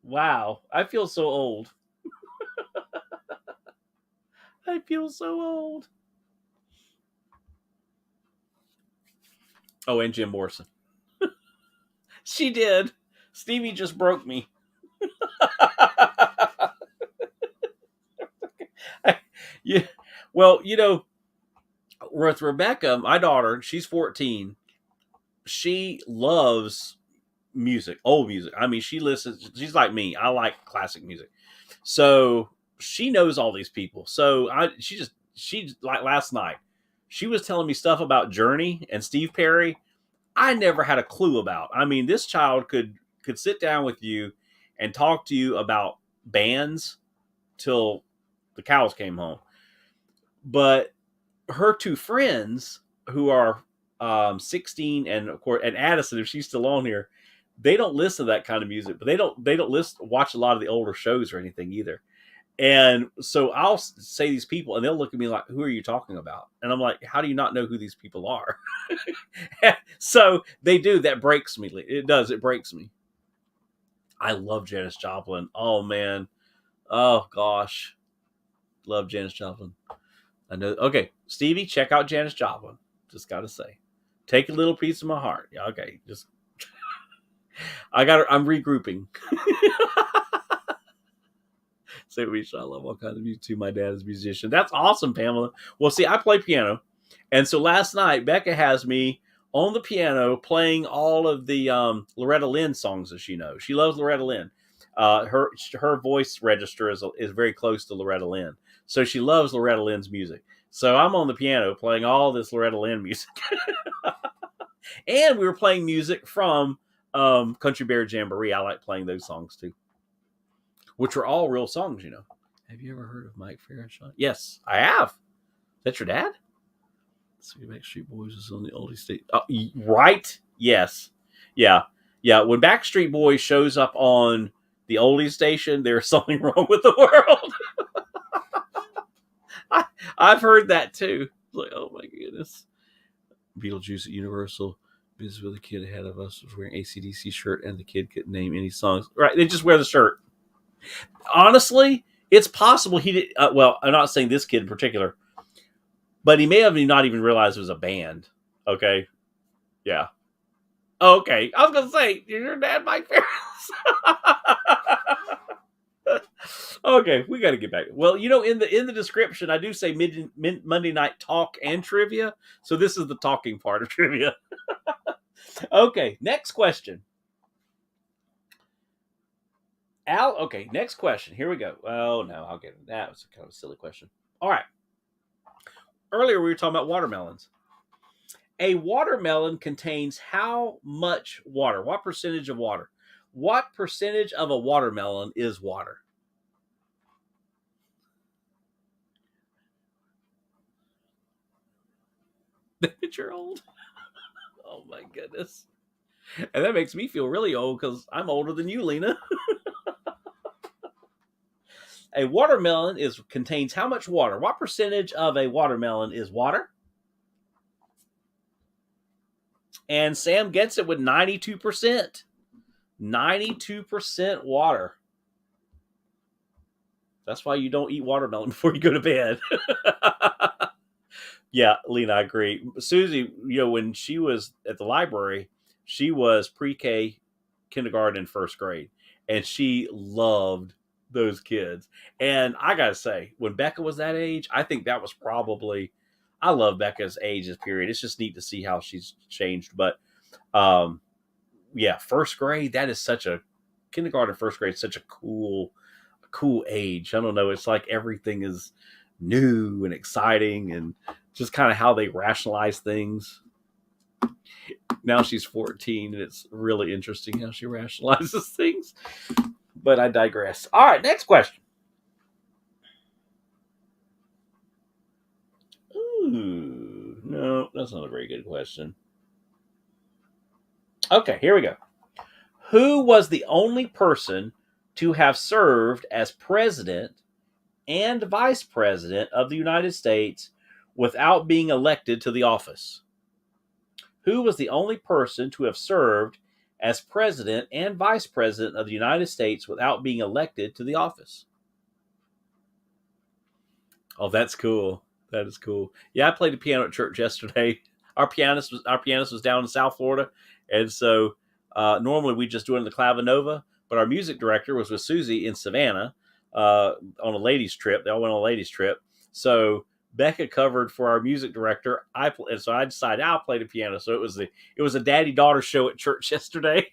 Wow, I feel so old. I feel so old. Oh, and Jim Morrison. She did. Stevie just broke me. Yeah. Well, with Rebecca, my daughter, she's 14. She loves music, old music. I mean, she listens. She's like me. I like classic music. So she knows all these people. So she like last night, she was telling me stuff about Journey and Steve Perry I never had a clue about. I mean, this child could sit down with you and talk to you about bands till the cows came home. But her two friends, who are 16 and of course, and Addison, if she's still on here, they don't listen to that kind of music, but they don't watch a lot of the older shows or anything either. And so I'll say these people, and they'll look at me like, "Who are you talking about?" And I'm like, "How do you not know who these people are?" So they do. That breaks me. It does. It breaks me. I love Janis Joplin. Oh man. Oh gosh. Love Janis Joplin. I know. Okay, Stevie, check out Janis Joplin. Just gotta say, take a little piece of my heart. Yeah. Okay. Just. I'm regrouping. Say we I love all kinds of music too. My dad is a musician. That's awesome, Pamela. Well, see, I play piano, and so last night Becca has me on the piano playing all of the Loretta Lynn songs that she knows. She loves Loretta Lynn. Her voice register is very close to Loretta Lynn, so she loves Loretta Lynn's music. So I'm on the piano playing all this Loretta Lynn music, and we were playing music from Country Bear Jamboree. I like playing those songs too, which are all real songs, Have you ever heard of Mike Farrell? Yes, I have. Is that your dad? So Backstreet Boys is on the oldie state. Oh, right? Yes. Yeah. When Backstreet Boys shows up on the oldie station, there's something wrong with the world. I've heard that too. It's like, oh my goodness. Beetlejuice at Universal. This is where the kid ahead of us was wearing AC/DC shirt, and the kid couldn't name any songs. Right? They just wear the shirt. Honestly, it's possible he did. Well, I'm not saying this kid in particular, but he may have not even realized it was a band. Okay. Yeah. Okay. I was going to say, your dad, Mike Ferris. Okay. We got to get back. Well, in the description, I do say Monday night talk and trivia. So this is the talking part of trivia. Okay. Next question. Al, okay, next question. Here we go. Oh, no, I'll get it. That was kind of a silly question. All right. Earlier, we were talking about watermelons. A watermelon contains how much water? What percentage of water? What percentage of a watermelon is water? That you're old? Oh, my goodness. And that makes me feel really old because I'm older than you, Lena. A watermelon contains how much water? What percentage of a watermelon is water? And Sam gets it with 92%. 92% water. That's why you don't eat watermelon before you go to bed. Yeah, Lena, I agree. Susie, when she was at the library, she was pre-K, kindergarten and first grade, and she loved those kids. And I gotta say, when Becca was that age, I think that was probably, I love Becca's ages period. It's just neat to see how she's changed. But yeah, first grade, that is such a, kindergarten, first grade, such a cool age. I don't know. It's like everything is new and exciting, and just kind of how they rationalize things. Now she's 14, and it's really interesting how she rationalizes things. But I digress. All right, next question. Ooh, no, that's not a very good question. Okay, here we go. Who was the only person to have served as president and vice president of the United States without being elected to the office? Who was the only person to have served as president and vice president of the United States without being elected to the office? Oh, that's cool. That is cool. Yeah, I played the piano at church yesterday. Our pianist was down in South Florida, and so normally we just do it in the Clavinova, but our music director was with Susie in Savannah on a ladies' trip. They all went on a ladies' trip, so Becca covered for our music director. And so I decided I'll play the piano. So it was a daddy-daughter show at church yesterday.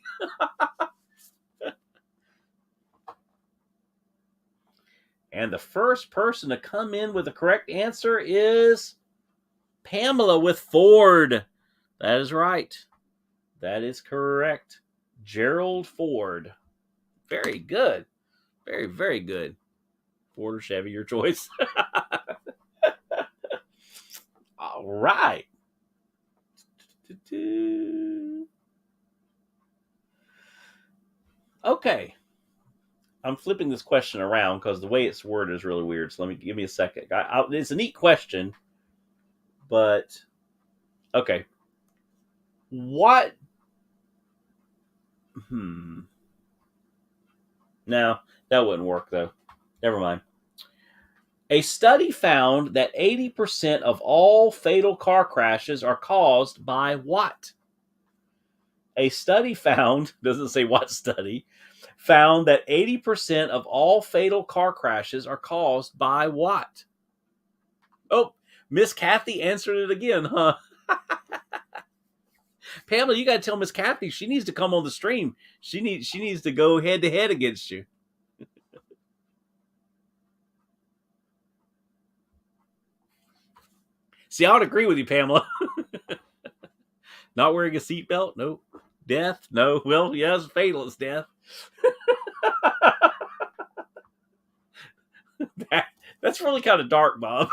And the first person to come in with the correct answer is Pamela with Ford. That is right. That is correct. Gerald Ford. Very good. Very, very good. Ford or Chevy, your choice. All right. Okay. I'm flipping this question around because the way it's worded is really weird. So give me a second. It's a neat question, but okay. What? No, that wouldn't work though. Never mind. A study found that 80% of all fatal car crashes are caused by what? A study found, doesn't say what study, found that 80% of all fatal car crashes are caused by what? Oh, Miss Kathy answered it again, huh? Pamela, you got to tell Miss Kathy she needs to come on the stream. She needs to go head to head against you. See, I would agree with you, Pamela. Not wearing a seatbelt? Nope. Death? No. Well, yeah, it's fatal. It's death. That's really kind of dark, Bob.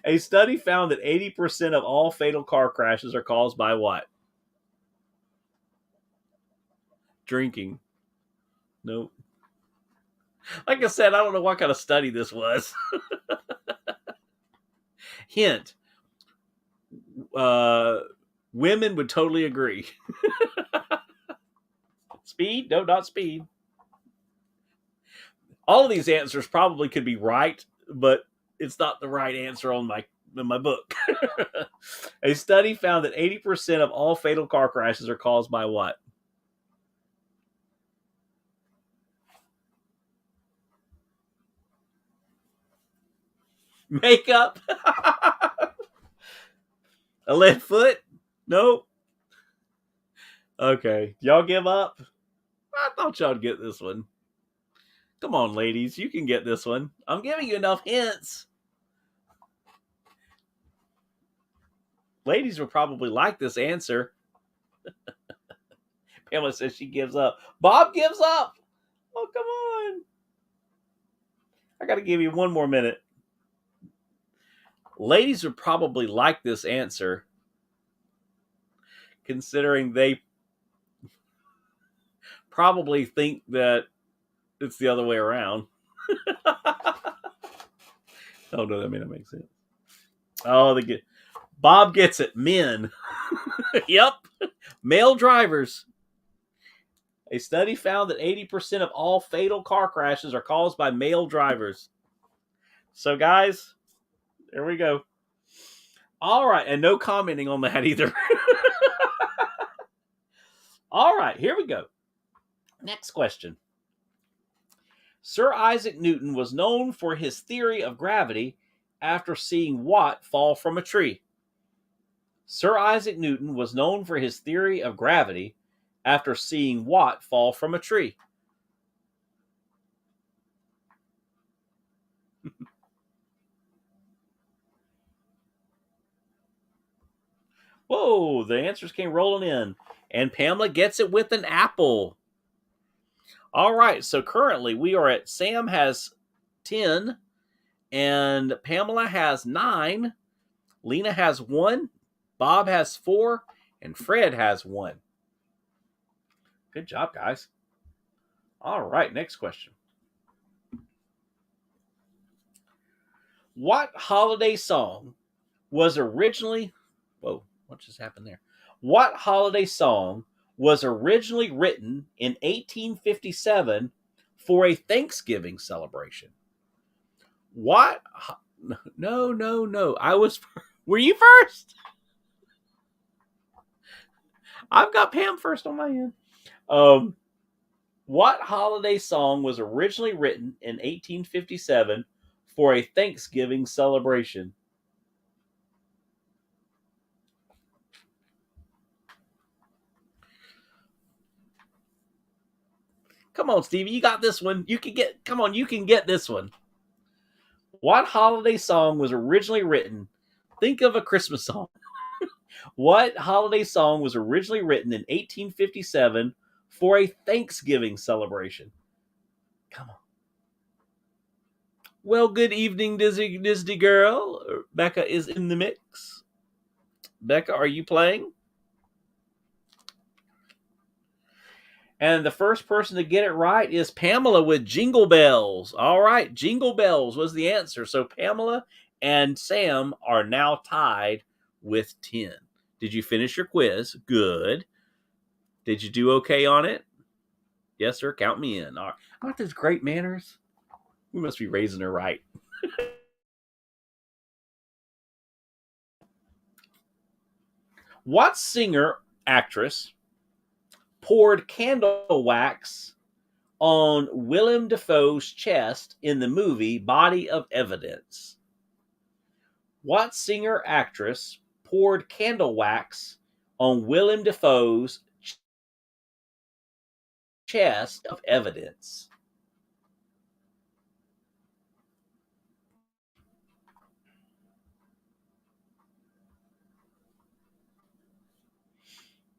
A study found that 80% of all fatal car crashes are caused by what? Drinking. Nope. Like I said, I don't know what kind of study this was. Hint. Women would totally agree. Speed? No, not speed. All of these answers probably could be right, but it's not the right answer on my book. A study found that 80% of all fatal car crashes are caused by what? Makeup? A lead foot? Nope. Okay. Y'all give up? I thought y'all'd get this one. Come on, ladies. You can get this one. I'm giving you enough hints. Ladies will probably like this answer. Pamela says she gives up. Bob gives up. Oh, come on. I got to give you one more minute. Ladies would probably like this answer, considering they probably think that it's the other way around. Oh, no, that may not make sense. Oh, Bob gets it. Men. Yep. Male drivers. A study found that 80% of all fatal car crashes are caused by male drivers. So, guys, there we go. All right. And no commenting on that either. All right, here we go. Next question. Sir Isaac Newton was known for his theory of gravity after seeing what fall from a tree? Sir Isaac Newton was known for his theory of gravity after seeing what fall from a tree? Whoa, the answers came rolling in. And Pamela gets it with an apple. All right, so currently we are at Sam has 10, and Pamela has 9, Lena has 1, Bob has 4, and Fred has 1. Good job, guys. All right, next question. What holiday song was originally... Whoa, what just happened there? What holiday song was originally written in 1857 for a Thanksgiving celebration? What? No. I was... Were you first? I've got Pam first on my end. What holiday song was originally written in 1857 for a Thanksgiving celebration? Come on, Stevie, you got this one. You can get this one. What holiday song was originally written? Think of a Christmas song. What holiday song was originally written in 1857 for a Thanksgiving celebration? Come on. Well, good evening, Disney girl. Becca is in the mix. Becca, are you playing? And the first person to get it right is Pamela with Jingle Bells. All right, Jingle Bells was the answer. So Pamela and Sam are now tied with 10. Did you finish your quiz? Good. Did you do okay on it? Yes, sir. Count me in. All right. Aren't those great manners? We must be raising her right. What singer, actress, poured candle wax on Willem Dafoe's chest in the movie Body of Evidence? What singer, actress, poured candle wax on Willem Dafoe's chest of evidence?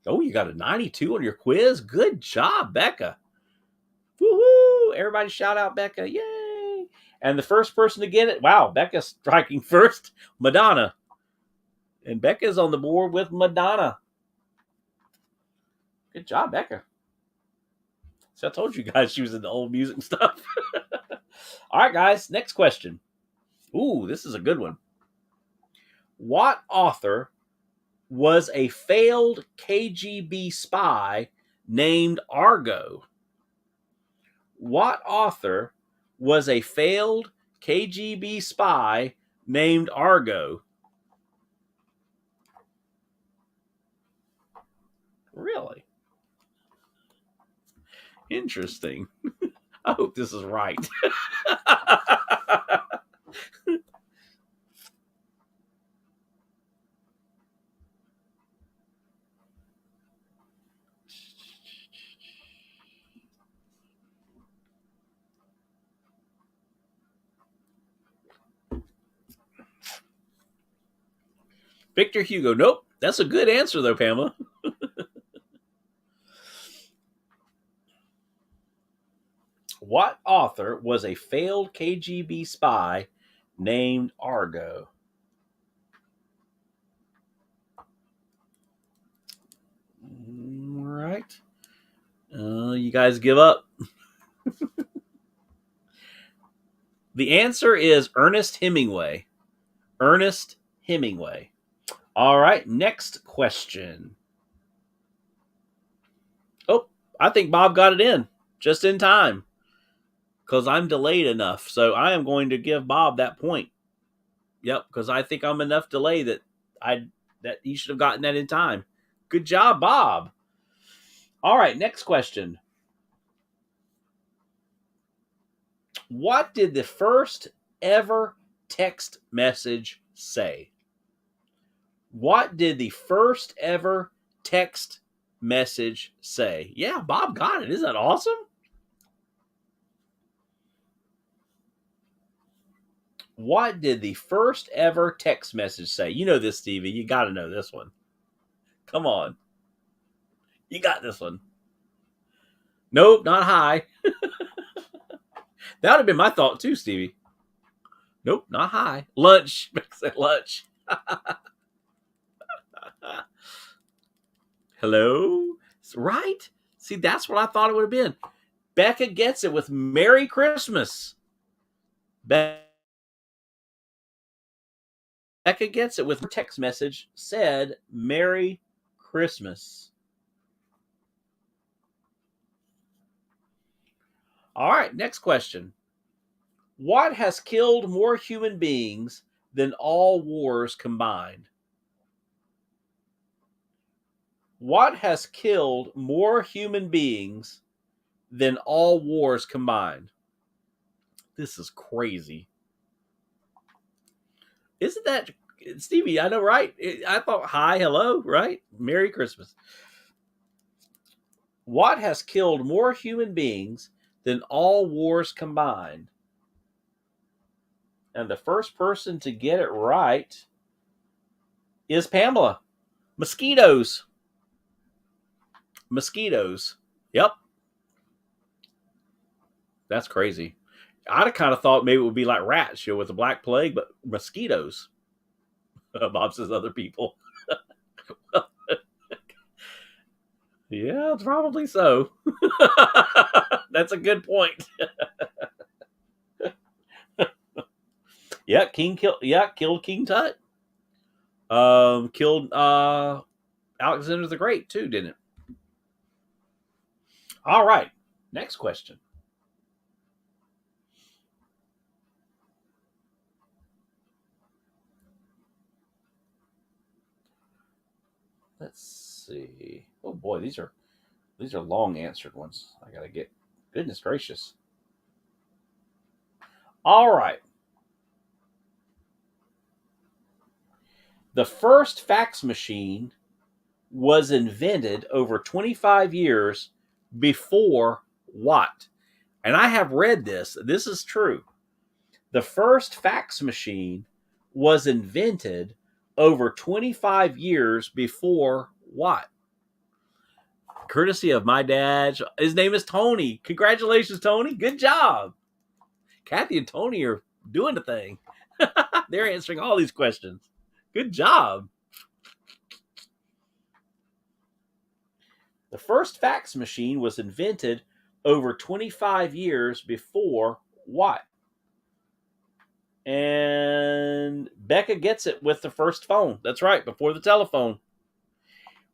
Oh, you got a 92 on your quiz. Good job, Becca. Woohoo! Everybody shout out Becca. Yay! And the first person to get it, wow, Becca's striking first, Madonna. And Becca's on the board with Madonna. Good job, Becca. So I told you guys she was in the old music and stuff. All right, guys, next question. Ooh, this is a good one. What author was a failed KGB spy named Argo? What author was a failed KGB spy named Argo? Really? Interesting. I hope this is right. Victor Hugo. Nope. That's a good answer, though, Pamela. What author was a failed KGB spy named Argo? All right. You guys give up. The answer is Ernest Hemingway. Ernest Hemingway. All right, next question. Oh, I think Bob got it in just in time because I'm delayed enough. So I am going to give Bob that point. Yep, because I think I'm enough delay that he should have gotten that in time. Good job, Bob. All right, next question. What did the first ever text message say? What did the first ever text message say? Yeah, Bob got it. Isn't that awesome? What did the first ever text message say? You know this, Stevie. You got to know this one. Come on. You got this one. Nope, not hi. That would have been my thought too, Stevie. Nope, not hi. Lunch. Say lunch. Hello? Right? See, that's what I thought it would have been. Becca gets it with Merry Christmas. Becca gets it with her text message said Merry Christmas. All right, next question. What has killed more human beings than all wars combined? What has killed more human beings than all wars combined? This is crazy. Isn't that, Stevie? I know, right? I thought, hi, hello, right? Merry Christmas. What has killed more human beings than all wars combined? And the first person to get it right is Pamela. Mosquitoes. Mosquitoes. Yep. That's crazy. I'd have kind of thought maybe it would be like rats, with the Black Plague, but mosquitoes. Bob says other people. Yeah, probably so. That's a good point. Yeah, killed King Tut. Killed Alexander the Great too, didn't it? All right, next question. Let's see. Oh boy, these are long answered ones. I gotta get. Goodness gracious. All right. The first fax machine was invented over 25 years before what? And I have read this. This is true. The first fax machine was invented over 25 years before what? Courtesy of my dad. His name is Tony. Congratulations, Tony. Good job. Kathy and Tony are doing the thing. They're answering all these questions. Good job. The first fax machine was invented over 25 years before what? And Becca gets it with the first phone. That's right, before the telephone.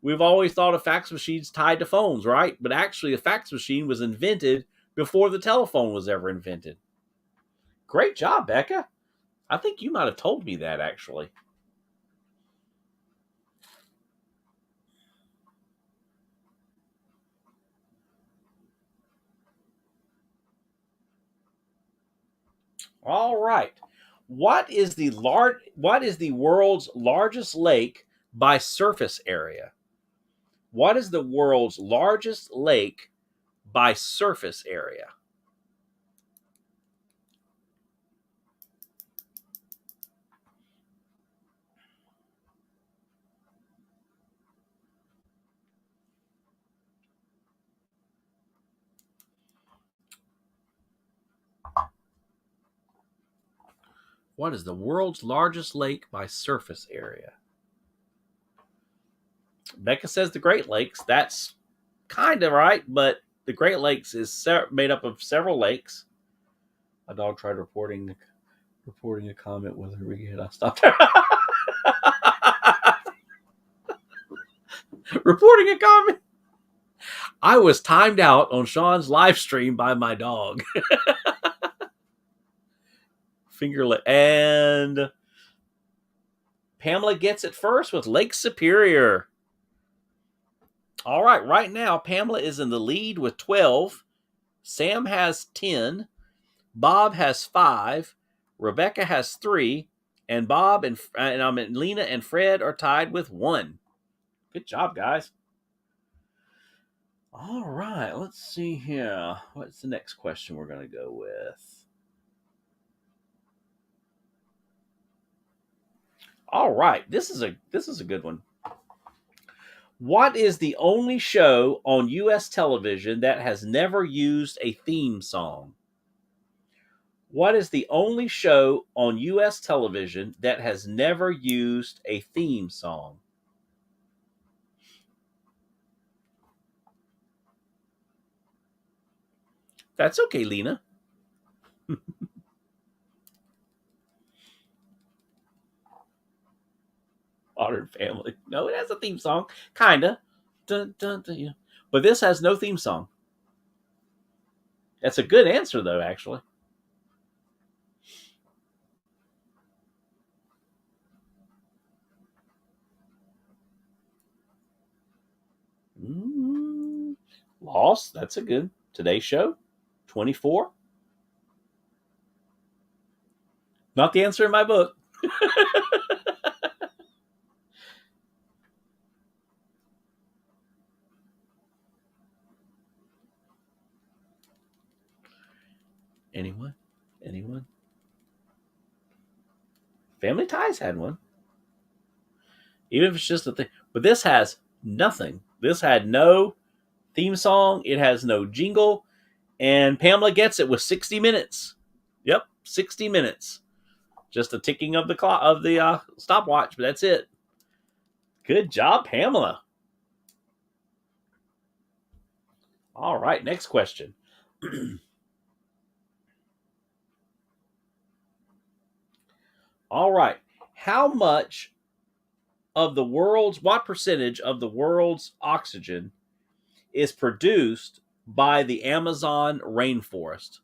We've always thought of fax machines tied to phones, right? But actually, a fax machine was invented before the telephone was ever invented. Great job, Becca. I think you might have told me that, actually. All right. What is the world's largest lake by surface area? What is the world's largest lake by surface area? What is the world's largest lake by surface area? Becca says the Great Lakes. That's kind of right, but the Great Lakes is made up of several lakes. A dog tried reporting a comment with her again. I stopped her. Reporting a comment. I was timed out on Sean's live stream by my dog. Fingerlet. And Pamela gets it first with Lake Superior. All right, right now, Pamela is in the lead with 12. Sam has 10. Bob has 5. Rebecca has 3. And Bob and Lena and Fred are tied with 1. Good job, guys. All right, let's see here. What's the next question we're going to go with? All right, this is a good one. What is the only show on U.S. television that has never used a theme song? What is the only show on U.S. television that has never used a theme song? That's okay, Lena. Modern Family. No, it has a theme song. Kinda. Dun, dun, dun, yeah. But this has no theme song. That's a good answer, though, actually. Lost. That's a good. Today Show. 24. Not the answer in my book. Anyone? Anyone? Family Ties had one. Even if it's just a thing. But this has nothing. This had no theme song. It has no jingle. And Pamela gets it with 60 minutes. Yep, 60 minutes. Just a ticking of the clock of the stopwatch, but that's it. Good job, Pamela. All right, next question. All right. What percentage of the world's oxygen is produced by the Amazon rainforest?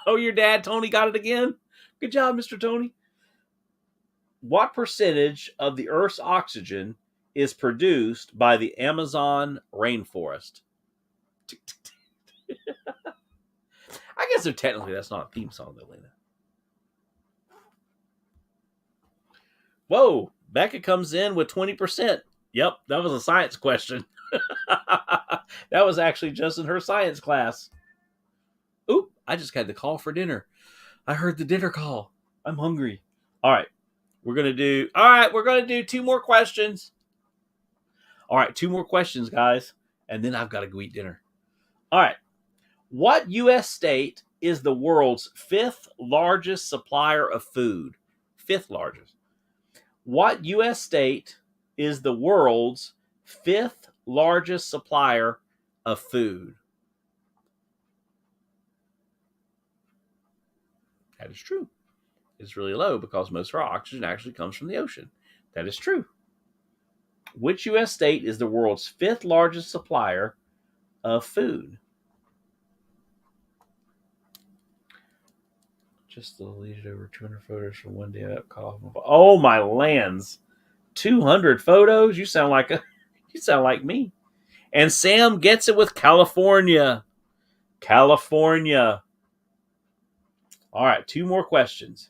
Oh, your dad, Tony, got it again? Good job, Mr. Tony. What percentage of the Earth's oxygen is produced by the Amazon rainforest? I guess technically that's not a theme song, though, Lena. Whoa, Becca comes in with 20%. Yep, that was a science question. That was actually just in her science class. Oop, I just got the call for dinner. I heard the dinner call. I'm hungry. All right, we're going to do 2 more questions. All right, 2 more questions, guys, and then I've got to go eat dinner. All right. What U.S. state is the world's 5th largest supplier of food? 5th largest. What U.S. state is the world's 5th largest supplier of food? That is true. It's really low because most of our oxygen actually comes from the ocean. That is true. Which U.S. state is the world's 5th largest supplier of food? Just deleted over 200 photos from one day up call. Oh my lands. 200 photos? You sound like me. And Sam gets it with California. California. All right, 2 more questions.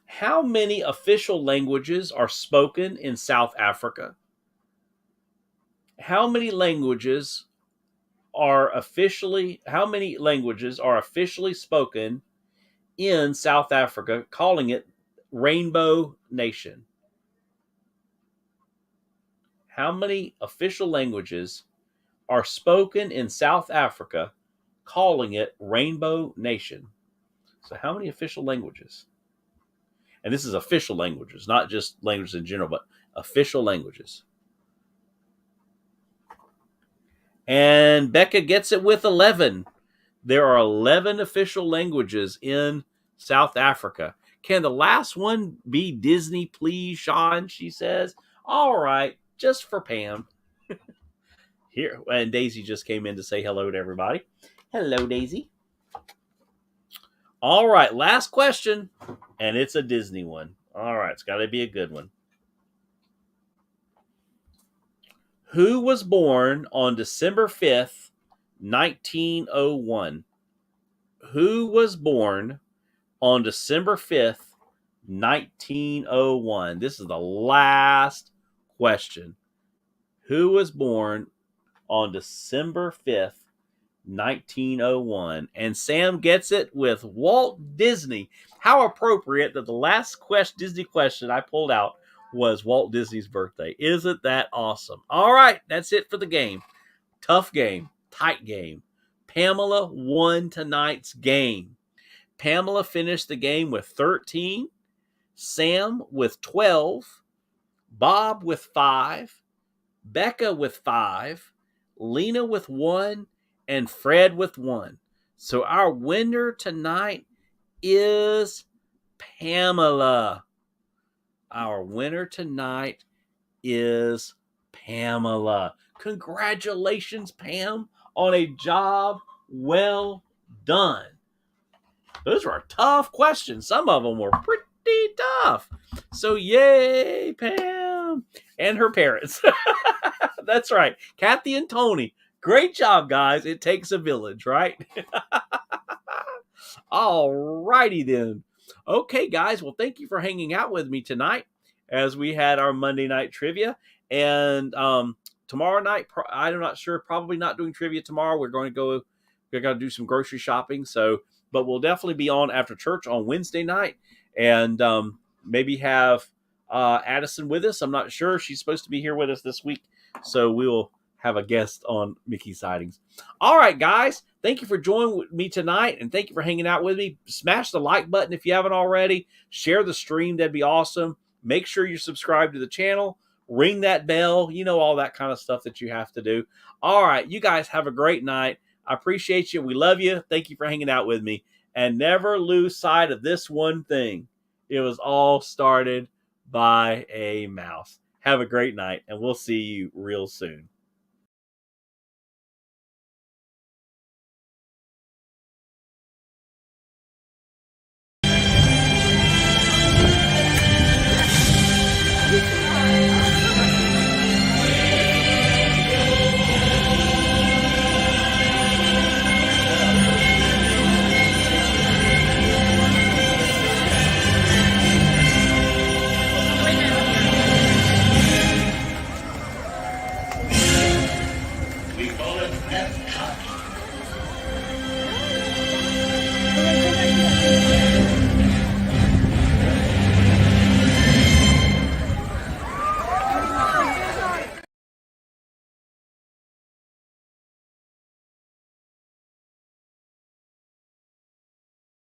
How many official languages are spoken in South Africa? How many languages are officially spoken in South Africa, calling it Rainbow Nation? How many official languages are spoken in South Africa, calling it Rainbow Nation? So how many official languages? And this is official languages, not just languages in general, but official languages. And Becca gets it with 11. There are 11 official languages in South Africa. Can the last one be Disney, please, Sean? She says. All right, just for Pam. Here, and Daisy just came in to say hello to everybody. Hello, Daisy. All right, last question, and it's a Disney one. All right, it's got to be a good one. Who was born on December 5th, 1901? Who was born on December 5th, 1901? This is the last question. Who was born on December 5th, 1901? And Sam gets it with Walt Disney. How appropriate that the last Disney question I pulled out was Walt Disney's birthday. Isn't that awesome? All right, that's it for the game. Tough game, tight game. Pamela won tonight's game. Pamela finished the game with 13, Sam with 12, Bob with 5, Becca with 5, Lena with 1, and Fred with 1. So our winner tonight is Pamela. Our winner tonight is Pamela. Congratulations, Pam, on a job well done. Those were tough questions. Some of them were pretty tough. So yay, Pam. And her parents. That's right. Kathy and Tony. Great job, guys. It takes a village, right? All righty then. Okay, guys. Well, thank you for hanging out with me tonight as we had our Monday night trivia. And tomorrow night, I'm not sure. Probably not doing trivia tomorrow. We're going to do some grocery shopping. But we'll definitely be on after church on Wednesday night, and maybe have Addison with us. I'm not sure. She's supposed to be here with us this week, so we will have a guest on Mickey Sightings. All right, guys. Thank you for joining me tonight, and thank you for hanging out with me. Smash the like button if you haven't already. Share the stream. That'd be awesome. Make sure you're subscribed to the channel. Ring that bell. You know, all that kind of stuff that you have to do. All right. You guys have a great night. I appreciate you. We love you. Thank you for hanging out with me. And never lose sight of this one thing. It was all started by a mouse. Have a great night, and we'll see you real soon. We call it Epcot.